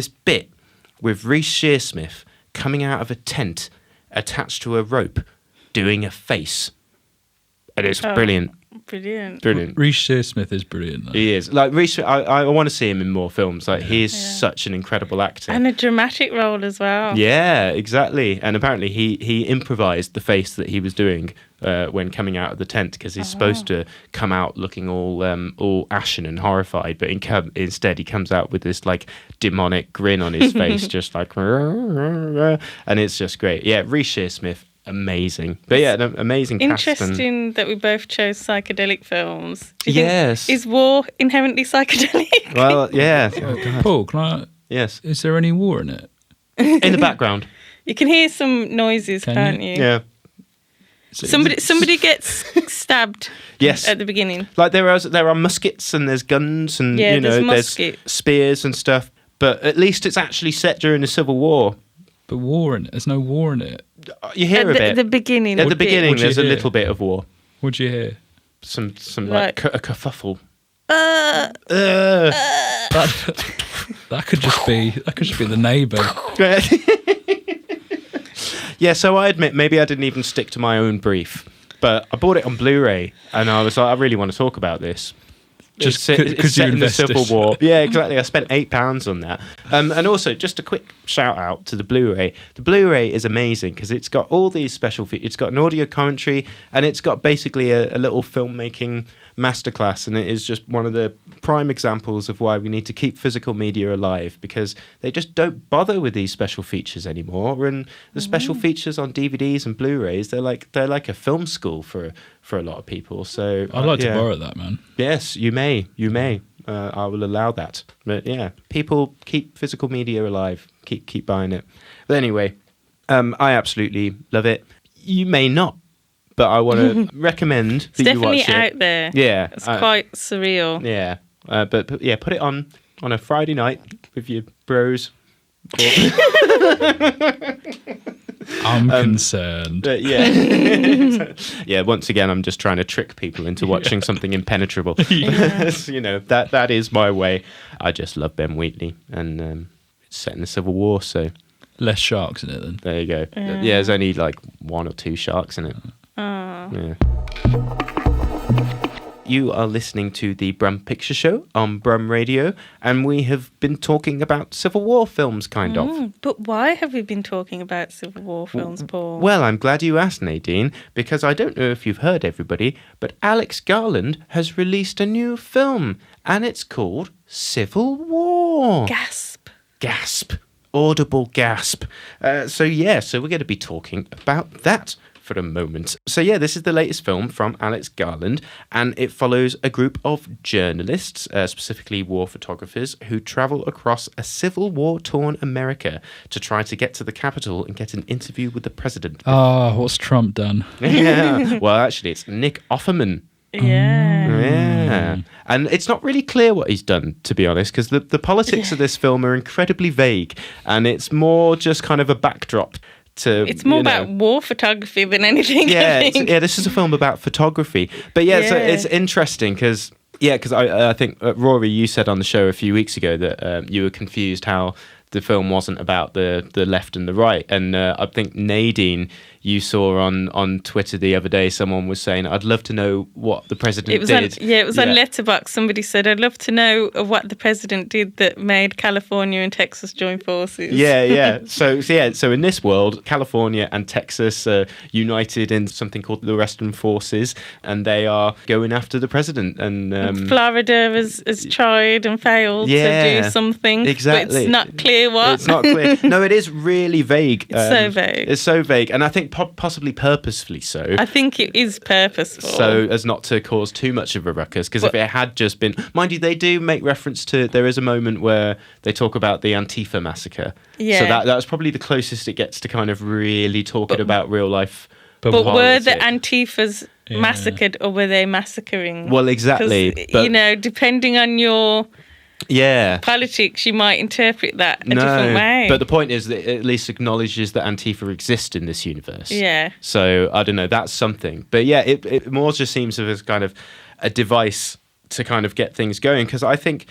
bit with Reece Shearsmith coming out of a tent attached to a rope, doing a face, and it's brilliant. Brilliant. Reece Shearsmith is brilliant, though. He is. Like Reece, I want to see him in more films. Like he is such an incredible actor. And a dramatic role as well. Yeah, exactly. And apparently he improvised the face that he was doing when coming out of the tent, because he's supposed to come out looking all ashen and horrified, but instead he comes out with this like demonic grin on his face, just like, and it's just great. Yeah, Reece Shearsmith. Amazing. But yeah, an amazing cast. Interesting that we both chose psychedelic films. Do you Yes. think, is war inherently psychedelic? Well, yeah. Oh, God. Paul, can I? Yes. Is there any war in it? In the background. You can hear some noises, can't you? Yeah. Somebody gets stabbed. Yes. At the beginning. Like there are muskets and there's guns and there's spears and stuff. But at least it's actually set during the Civil War. But war in it? There's no war in it. You hear a bit. At the beginning. At the beginning, What'd you there's a hear? little bit of war. What'd you hear? Some Like- like a kerfuffle. That could just be the neighbour. Yeah, so I admit maybe I didn't even stick to my own brief, but I bought it on Blu-ray, and I was like, I really want to talk about this. Just It's 'cause set you in the invested. Civil War. Yeah, exactly. I spent £8 on that. And also, just a quick shout out to the Blu-ray. The Blu-ray is amazing because it's got all these special features. It's got an audio commentary, and it's got basically a little filmmaking masterclass, and it is just one of the prime examples of why we need to keep physical media alive, because they just don't bother with these special features anymore. And the special features on DVDs and Blu-rays, they're like a film school for a lot of people. So I'd like to yeah. borrow that, man. Yes, you may. I will allow that. But yeah, people keep physical media alive. Keep buying it. But anyway, I absolutely love it. You may not, but I want to recommend that you watch it. It's definitely out there. Yeah, It's quite surreal. Yeah, but yeah, put it on a Friday night with your bros. I'm concerned. But yeah, yeah. Once again, I'm just trying to trick people into watching something impenetrable. That is my way. I just love Ben Wheatley, and it's set in the Civil War, so Less sharks in it then. there you go. Yeah, there's only like 1 or 2 sharks in it. Oh. Yeah. You are listening to the Brum Picture Show on Brum Radio, and we have been talking about Civil War films, kind of. But why have we been talking about Civil War films, Paul? Well, I'm glad you asked, Nadine, because I don't know if you've heard, everybody, but Alex Garland has released a new film, and it's called Civil War. Gasp. Gasp. Audible gasp. So we're going to be talking about that for a moment. So yeah, this is the latest film from Alex Garland, and it follows a group of journalists, specifically war photographers, who travel across a Civil War-torn America to try to get to the Capitol and get an interview with the president. What's Trump done? Yeah. Well, actually, it's Nick Offerman. Yeah. Yeah. And it's not really clear what he's done, to be honest, because the politics of this film are incredibly vague, and it's more just kind of a backdrop to... It's more about war photography than anything, Yeah, I think. this is a film about photography. But yeah, so it's interesting because... Yeah, because I think, Rory, you said on the show a few weeks ago that you were confused how the film wasn't about the left and the right. And I think, Nadine, you saw on Twitter the other day, someone was saying, I'd love to know what the president did. It was on Letterboxd. Somebody said, I'd love to know what the president did that made California and Texas join forces. Yeah. So in this world, California and Texas are united in something called the Western Forces, and they are going after the president. And Florida has tried and failed to do something. Exactly. But it's not clear what. It's not clear. No, it is really vague. It's so vague. It's so vague. And I think possibly purposefully so. I think it is purposeful. So as not to cause too much of a ruckus, because if it had just been... Mind you, they do make reference to... There is a moment where they talk about the Antifa massacre. Yeah. So that was probably the closest it gets to kind of really talking about real life. But were the politics. Antifas massacred or were they massacring? Well, exactly. 'Cause, depending on your Yeah. politics, you might interpret that a different way. But the point is that it at least acknowledges that Antifa exists in this universe. Yeah. So I don't know, that's something. But yeah, it more just seems as kind of a device to kind of get things going, because I think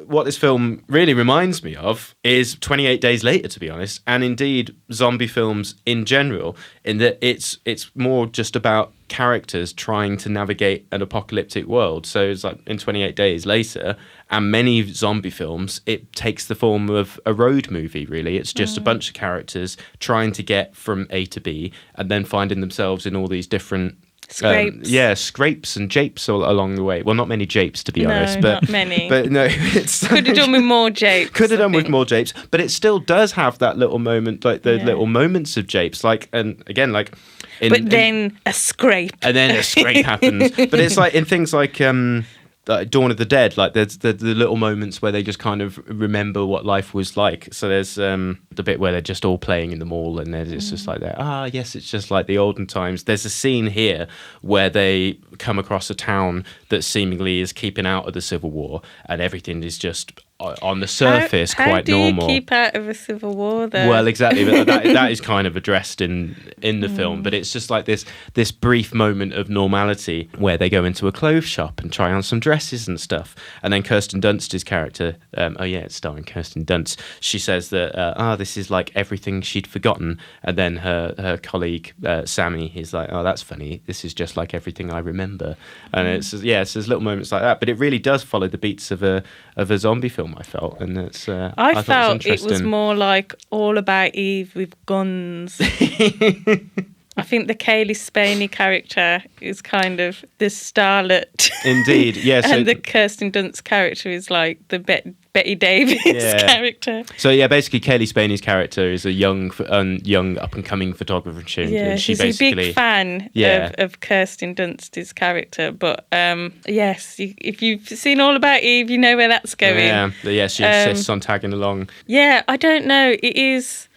what this film really reminds me of is 28 Days Later, to be honest, and indeed zombie films in general, in that it's more just about characters trying to navigate an apocalyptic world. So it's like in 28 Days Later, and many zombie films, it takes the form of a road movie, really. It's just a bunch of characters trying to get from A to B and then finding themselves in all these different scrapes. Scrapes and japes all along the way. Well, not many japes, to be honest. But not many. But no, it's Could have done with more japes. Could have done with more japes, but it still does have that little moment, like the little moments of japes, like, and again, like. Then a scrape. And then a scrape happens. But it's like in things like Dawn of the Dead, like there's the little moments where they just kind of remember what life was like. So there's the bit where they're just all playing in the mall, and it's just like that. Yes, it's just like the olden times. There's a scene here where they come across a town that seemingly is keeping out of the Civil War, and everything is just on the surface quite normal. How do you keep out of a civil war, though? Well, exactly. But that is kind of addressed in the film. But it's just like this brief moment of normality where they go into a clothes shop and try on some dresses and stuff. And then Kirsten Dunst's character, it's starring Kirsten Dunst, she says that, this is like everything she'd forgotten. And then her colleague, Sammy, is like, oh, that's funny. This is just like everything I remember. And it's there's little moments like that. But it really does follow the beats of a zombie film, I felt, and it's. I felt it was more like All About Eve with guns. I think the Kaylee Spaney character is kind of the starlet. Indeed, yes. And the Kirsten Dunst character is like the Betty Davis character. So yeah, basically Kaylee Spaney's character is a young up and coming photographer. And she she's basically a big fan of Kirsten Dunst's character. But yes, if you've seen All About Eve, you know where that's going. Yeah, she insists on tagging along. Yeah, I don't know. It is.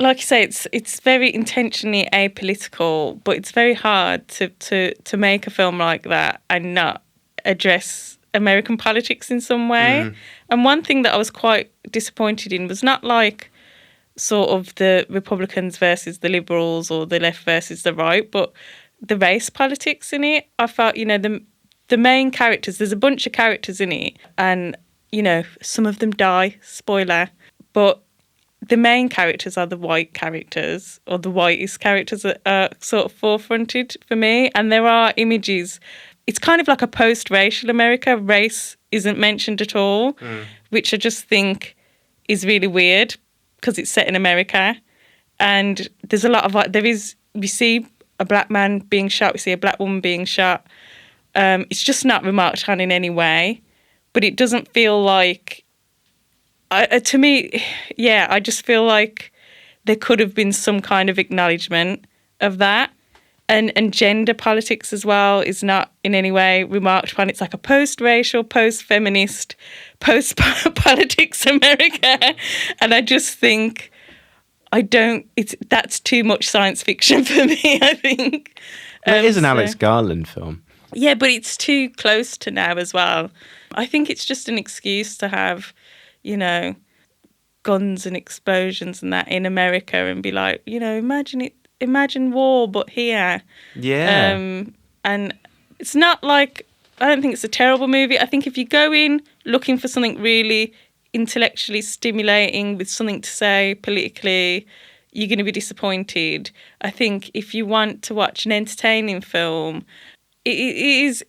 Like you say, it's very intentionally apolitical, but it's very hard to make a film like that and not address American politics in some way. And one thing that I was quite disappointed in was not like sort of the Republicans versus the Liberals or the left versus the right, but the race politics in it. I felt, the main characters, there's a bunch of characters in it, and, some of them die, spoiler, but the main characters are the white characters, or the whitest characters that are sort of forefronted for me. And there are images. It's kind of like a post-racial America. Race isn't mentioned at all, which I just think is really weird because it's set in America. And there's a lot of we see a black man being shot, we see a black woman being shot. It's just not remarked on in any way, but it doesn't feel like. To me, I just feel like there could have been some kind of acknowledgement of that. And gender politics as well is not in any way remarked upon. It's like a post-racial, post-feminist, post-politics America. And I just think that's too much science fiction for me, I think. It is an Alex Garland film. Yeah, but it's too close to now as well. I think it's just an excuse to have, guns and explosions and that in America and be like, imagine war, but here. Yeah. And it's not like, I don't think it's a terrible movie. I think if you go in looking for something really intellectually stimulating with something to say politically, you're going to be disappointed. I think if you want to watch an entertaining film, it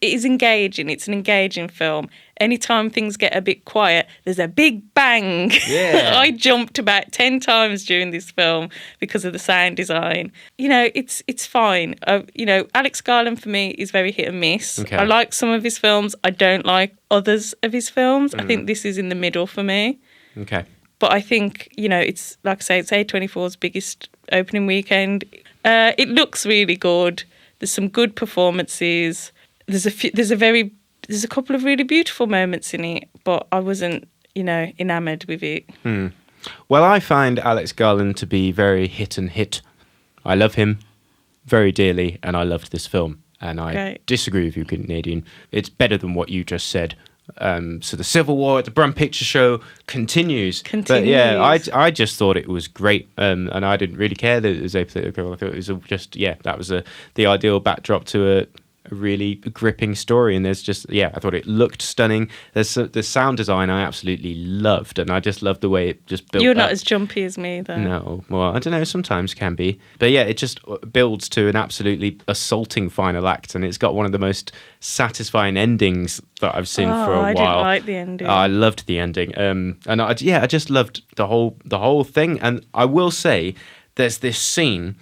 is engaging. It's an engaging film. Anytime things get a bit quiet, there's a big bang. Yeah. I jumped about 10 times during this film because of the sound design. It's fine. Alex Garland for me is very hit and miss. Okay. I like some of his films. I don't like others of his films. I think this is in the middle for me. Okay. But I think, it's like I say, it's A24's biggest opening weekend. It looks really good. There's some good performances. There's a couple of really beautiful moments in it, but I wasn't, enamoured with it. Well, I find Alex Garland to be very hit and hit. I love him very dearly, and I loved this film. And I disagree with you, Nadine. It's better than what you just said. So the Civil War at the Brum Picture Show continues. But yeah, I just thought it was great, and I didn't really care that it was apolitical. I thought it was just that was the ideal backdrop to a really gripping story. And there's just I thought it looked stunning. There's the sound design I absolutely loved, and I just loved the way it just built. You're not up. as jumpy as me, though. No, well, I don't know. Sometimes can be, but yeah, it just builds to an absolutely assaulting final act, and it's got one of the most satisfying endings that I've seen for a while. I didn't like the ending. I loved the ending, and I just loved the whole thing. And I will say, there's this scene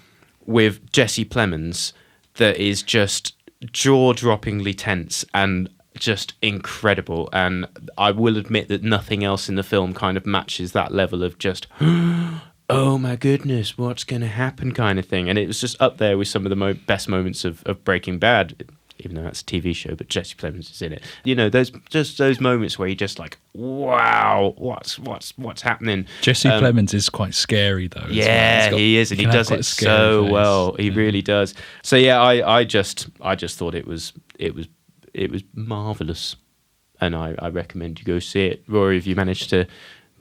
with Jesse Plemons that is just jaw-droppingly tense and just incredible, and I will admit that nothing else in the film kind of matches that level of just oh my goodness, what's going to happen kind of thing. And it was just up there with some of the best moments of Breaking Bad, even though that's a TV show, but Jesse Plemons is in it. You know, those moments where you're just like, wow, what's happening? Jesse Plemons is quite scary though. Yeah, he is, and he does it so well. He really does. So yeah, I just thought it was marvelous, and I recommend you go see it. Rory, have you managed to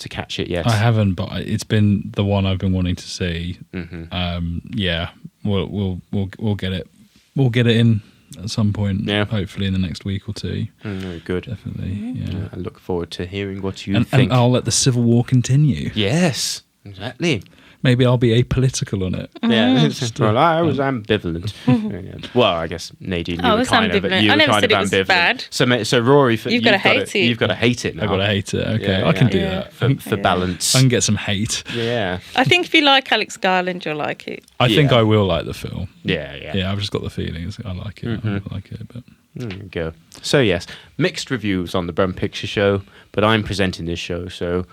catch it yet? I haven't, but it's been the one I've been wanting to see. Mm-hmm. Yeah, we'll get it. We'll get it in at some point. Yeah, hopefully in the next week or two. Very good. Definitely. Yeah. I look forward to hearing what you think. And I'll let the Civil War continue. Yes, exactly. Maybe I'll be apolitical on it. Yeah, well, I was ambivalent. Well, I guess Nadine, you were kind of, but you were kind of ambivalent. Bad. So Rory, you've got to hate it. You've got to hate it now. I've got to hate it. Okay, I can do that for balance. I can get some hate. Yeah, I think if you like Alex Garland, you'll like it. I think I will like the film. Yeah. I've just got the feelings. I like it. I like it, but. There you go. So yes, mixed reviews on the Brum Picture Show, but I'm presenting this show, so.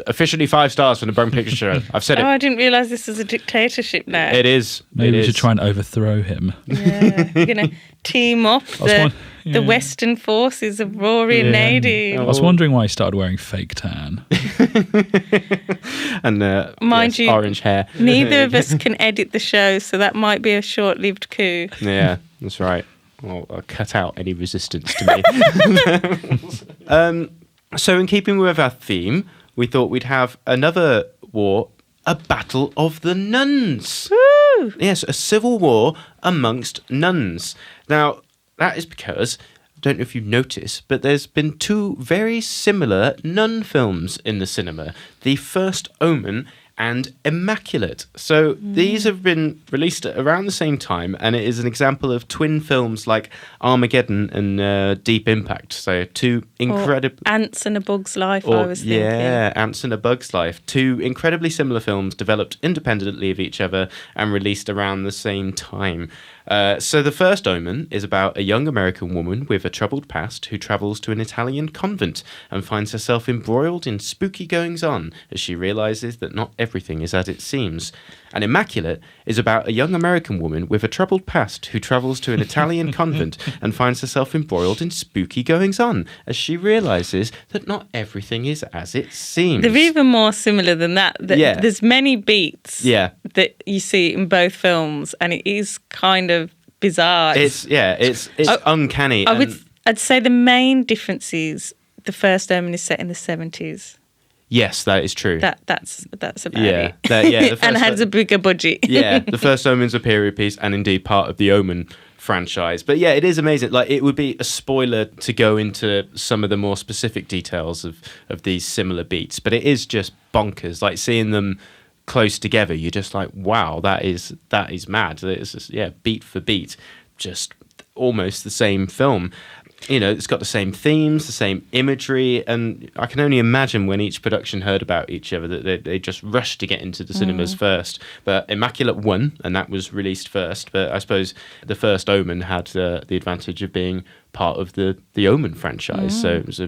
Officially 5 stars from the Brum Picture Show. I've said it. Oh, I didn't realise this was a dictatorship now. It is. Maybe we should try and overthrow him. Yeah, we're going to team up the Western forces of Rory and Nadine. I was wondering why he started wearing fake tan. And mind you, orange hair. Neither of us can edit the show, so that might be a short-lived coup. Yeah, that's right. Well, I'll cut out any resistance to me. So in keeping with our theme, we thought we'd have another war, a battle of the nuns. Woo! Yes, a civil war amongst nuns. Now, that is because, I don't know if you noticed, but there's been 2 very similar nun films in the cinema. The first Omen and Immaculate. So these have been released at around the same time, and it is an example of twin films like Armageddon and Deep Impact. So 2 incredible... Ants and a Bug's Life, I was thinking. Yeah, Ants and a Bug's Life. 2 incredibly similar films developed independently of each other and released around the same time. So the first Omen is about a young American woman with a troubled past who travels to an Italian convent and finds herself embroiled in spooky goings-on as she realizes that not everything is as it seems. And Immaculate is about a young American woman with a troubled past who travels to an Italian convent and finds herself embroiled in spooky goings-on as she realizes that not everything is as it seems. They're even more similar than that. There's many beats that you see in both films, and it is kind of bizarre. It's uncanny. I'd say the main difference is the first Omen is set in the 70s. Yes, that is true. That's about it. And has a bigger budget. Yeah, the first Omen's a period piece and indeed part of the Omen franchise. But yeah, it is amazing. Like, it would be a spoiler to go into some of the more specific details of these similar beats, but it is just bonkers. Like, seeing them close together, you're just like, wow, that is mad. It's just, beat for beat, just almost the same film. You know, it's got the same themes, the same imagery, and I can only imagine when each production heard about each other that they just rushed to get into the cinemas first. But Immaculate won, and that was released first. But I suppose the first Omen had the advantage of being part of the Omen franchise. So it was a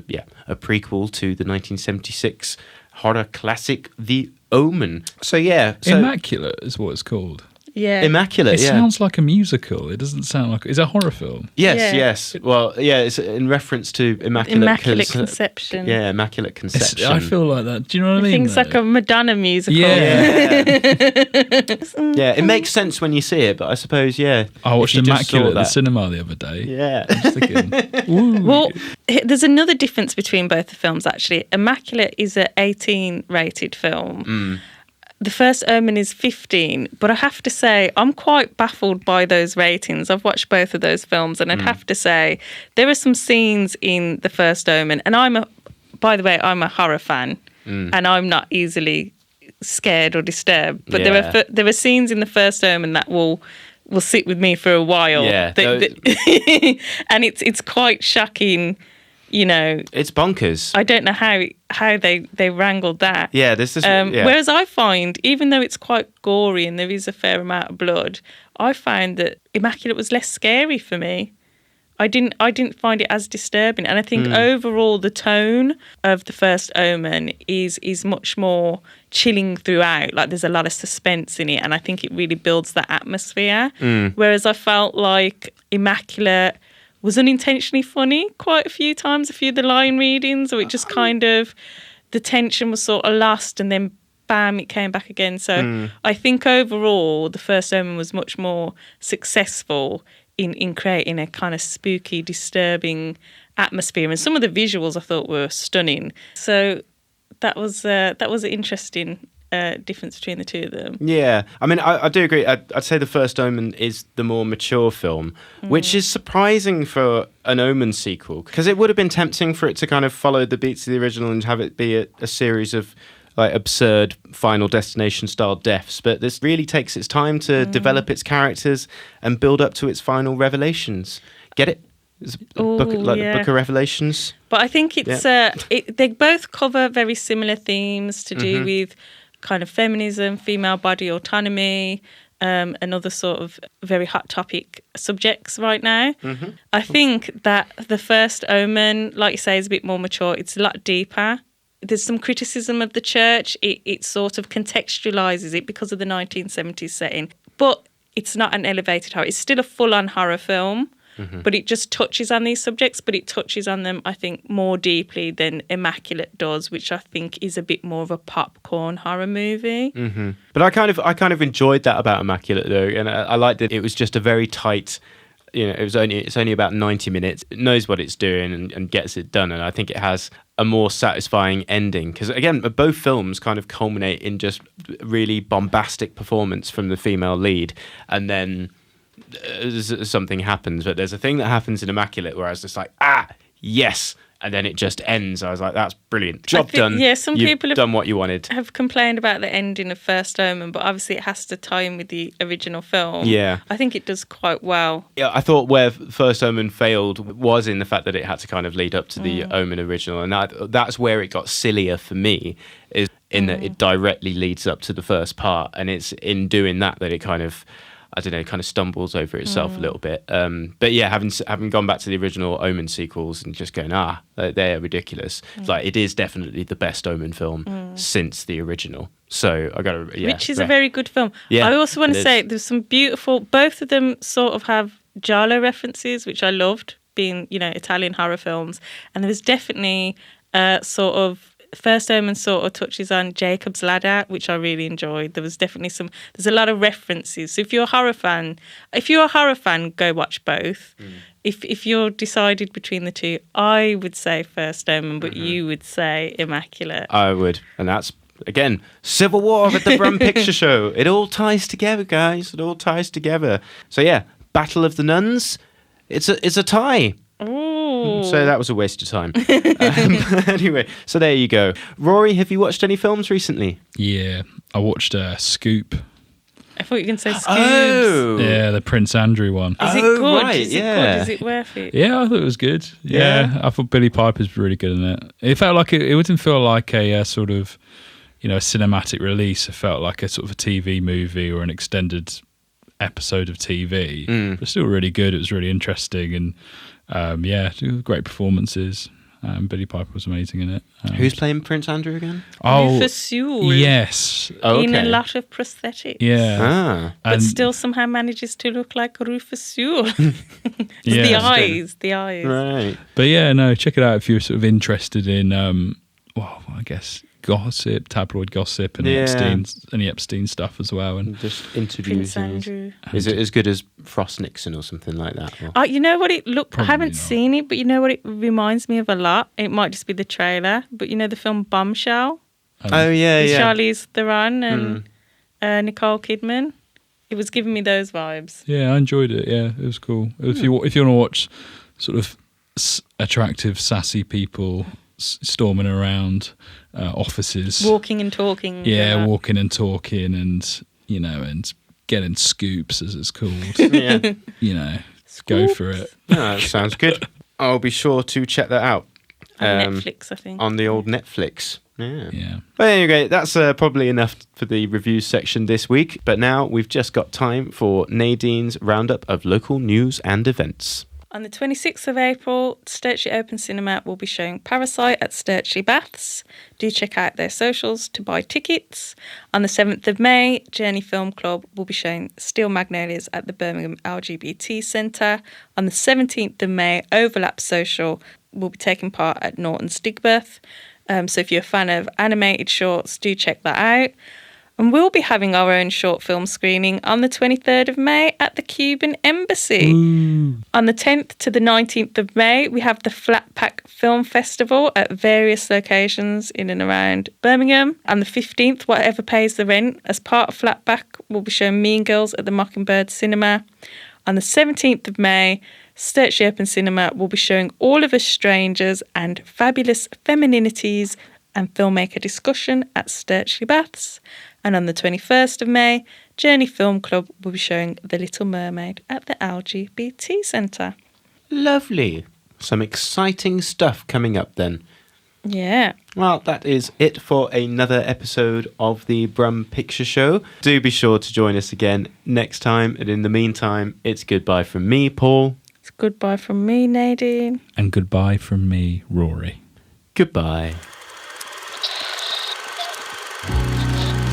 prequel to the 1976 horror classic The Omen. So Immaculate is what it's called. Yeah. Immaculate, It sounds like a musical. It doesn't sound like... Is it a horror film? Yes, Yeah. yes. Well, yeah, it's in reference to Immaculate Conception. Yeah, Immaculate Conception. I feel like that. Do you know what I mean? Things like a Madonna musical. Yeah. Yeah, it makes sense when you see it, but I suppose, yeah. I watched if you just saw Immaculate at the that- cinema the other day. Yeah. I was thinking, ooh. Well, there's another difference between both the films, actually. Immaculate is an 18 rated film. The first Omen is 15, but I have to say, I'm quite baffled by those ratings. I've watched both of those films, and I'd have to say, there are some scenes in the first Omen, and by the way, I'm a horror fan, and I'm not easily scared or disturbed, but Yeah. there are scenes in the first Omen that will sit with me for a while. Yeah, And it's quite shocking, you know. It's bonkers. I don't know how they wrangled that. Yeah, there's this... yeah. Whereas I find, even though it's quite gory and there is a fair amount of blood, I find that Immaculate was less scary for me. I didn't find it as disturbing, and I think overall the tone of the first Omen is much more chilling throughout. Like there's a lot of suspense in it, and I think it really builds that atmosphere. Whereas I felt like Immaculate was unintentionally funny quite a few times, a few of the line readings, or it just kind of, the tension was sort of lost and then bam, it came back again. So I think overall the first Omen was much more successful in creating a kind of spooky, disturbing atmosphere. And some of the visuals I thought were stunning. So that was an interesting difference between the two of them. Yeah, I mean, I do agree. I'd say the first Omen is the more mature film, which is surprising for an Omen sequel, because it would have been tempting for it to kind of follow the beats of the original and have it be a series of like absurd Final Destination style deaths, but this really takes its time to develop its characters and build up to its final revelations. Get it? It's a book, like the Book of Revelations. But I think it's they both cover very similar themes to do with kind of feminism, female body autonomy, and other sort of very hot topic subjects right now. I think that the first Omen, like you say, is a bit more mature. It's a lot deeper. There's some criticism of the church. It sort of contextualises it because of the 1970s setting. But it's not an elevated horror. It's still a full-on horror film, but it just touches on these subjects, but it touches on them, I think, more deeply than Immaculate does, which I think is a bit more of a popcorn horror movie. But I kind of enjoyed that about Immaculate, though, and I liked that it was just a very tight... You know, it's only about 90 minutes. It knows what it's doing and gets it done. And I think it has a more satisfying ending. Because, again, both films kind of culminate in just really bombastic performance from the female lead. And then something happens. But there's a thing that happens in Immaculate where I was just like, yes. And then it just ends. I was like, that's brilliant. Job done. Yeah, some You've people done what you wanted. have complained about the ending of First Omen, but obviously it has to tie in with the original film. Yeah. I think it does quite well. Yeah, I thought where First Omen failed was in the fact that it had to kind of lead up to the Omen original. And that's where it got sillier for me, is in that it directly leads up to the first part. And it's in doing that it kind of... I don't know, kind of stumbles over itself a little bit. But yeah, having gone back to the original Omen sequels and just going, they're ridiculous. Like, it is definitely the best Omen film since the original. So I got to, Which is a very good film. Yeah, I also want to it say is. there's some beautiful, both of them sort of have giallo references, which I loved, being, you know, Italian horror films. And there was definitely sort of, First Omen sort of touches on Jacob's Ladder, which I really enjoyed. There's a lot of references. So if you're a horror fan, go watch both. If you're decided between the two, I would say First Omen, but you would say Immaculate. I would. And that's, again, Civil War at the Brum Picture Show. It all ties together, guys. It all ties together. So yeah, Battle of the Nuns, it's a tie. Ooh. So that was a waste of time. Anyway, so there you go. Rory, have you watched any films recently? Yeah, I watched Scoop. I thought you were going to say Scoobs. Oh. Yeah, the Prince Andrew one. Is it good? Right, Is it yeah. good? Is it worth it? Yeah, I thought it was good. Yeah, I thought Billy Piper's really good in it. It felt like it didn't feel like a sort of, you know, a cinematic release. It felt like a sort of a TV movie or an extended episode of TV. But still really good. It was really interesting and great performances. Billy Piper was amazing in it. Who's playing Prince Andrew again? Rufus Sewell. Yes. Oh, In a okay. lot of prosthetics. Yeah. Ah. But And- still somehow manages to look like Rufus Sewell. Yeah. The eyes. Right. But yeah, no, check it out if you're sort of interested in, well, I guess gossip, tabloid gossip, and Yeah. Epstein stuff as well. And Just interviews. Prince Andrew. Is it as good as Frost Nixon or something like that? Or- You know what it look? I Probably haven't not. seen it, but you know what it reminds me of a lot. It might just be the trailer, but you know the film Bombshell, Oh yeah, with yeah. Charlize Theron and Nicole Kidman. It was giving me those vibes. yeah, I enjoyed it. Yeah, it was cool. If you want to watch sort of attractive, sassy people storming around offices, Walking and talking. yeah, walking and talking, and and getting scoops, as it's called. Yeah. Go for it. No, that sounds good. I'll be sure to check that out. On Netflix, I think. On the old Netflix. Yeah. Yeah. But anyway, that's probably enough for the reviews section this week. But now we've just got time for Nadine's roundup of local news and events. On the 26th of April, Sturchley Open Cinema will be showing Parasite at Sturchley Baths. Do check out their socials to buy tickets. On the 7th of May, Journey Film Club will be showing Steel Magnolias at the Birmingham LGBT Centre. On the 17th of May, Overlap Social will be taking part at Norton's Digbeth. So if you're a fan of animated shorts, do check that out. And we'll be having our own short film screening on the 23rd of May at the Cuban Embassy. On the 10th to the 19th of May, we have the Flat Pack Film Festival at various locations in and around Birmingham. On the 15th, Whatever Pays the Rent, as part of Flat Pack, will be showing Mean Girls at the Mockingbird Cinema. On the 17th of May, Sturchley Open Cinema will be showing All of Us Strangers and Fabulous Femininities and Filmmaker Discussion at Sturchley Baths. And on the 21st of May, Journey Film Club will be showing The Little Mermaid at the LGBT Centre. Lovely. Some exciting stuff coming up then. Yeah. Well, that is it for another episode of the Brum Picture Show. Do be sure to join us again next time. And in the meantime, it's goodbye from me, Paul. It's goodbye from me, Nadine. And goodbye from me, Rory. Goodbye.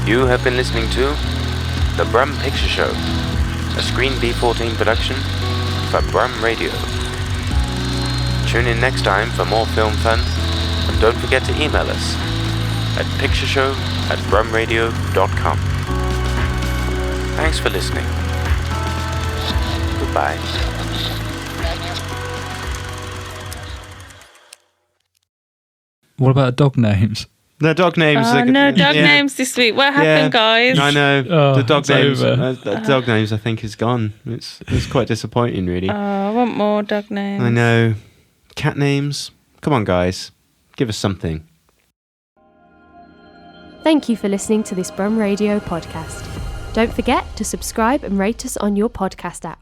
You have been listening to The Brum Picture Show, a Screen B14 production for Brum Radio. Tune in next time for more film fun, and don't forget to email us at pictureshow@brumradio.com. Thanks for listening. Goodbye. What about dog names? No dog names. Oh, no dog names this week. What happened, guys? I know. Oh, the dog it's names. over. The dog names, I think, is gone. It's quite disappointing, really. I want more dog names. I know. Cat names. Come on, guys. Give us something. Thank you for listening to this Brum Radio podcast. Don't forget to subscribe and rate us on your podcast app.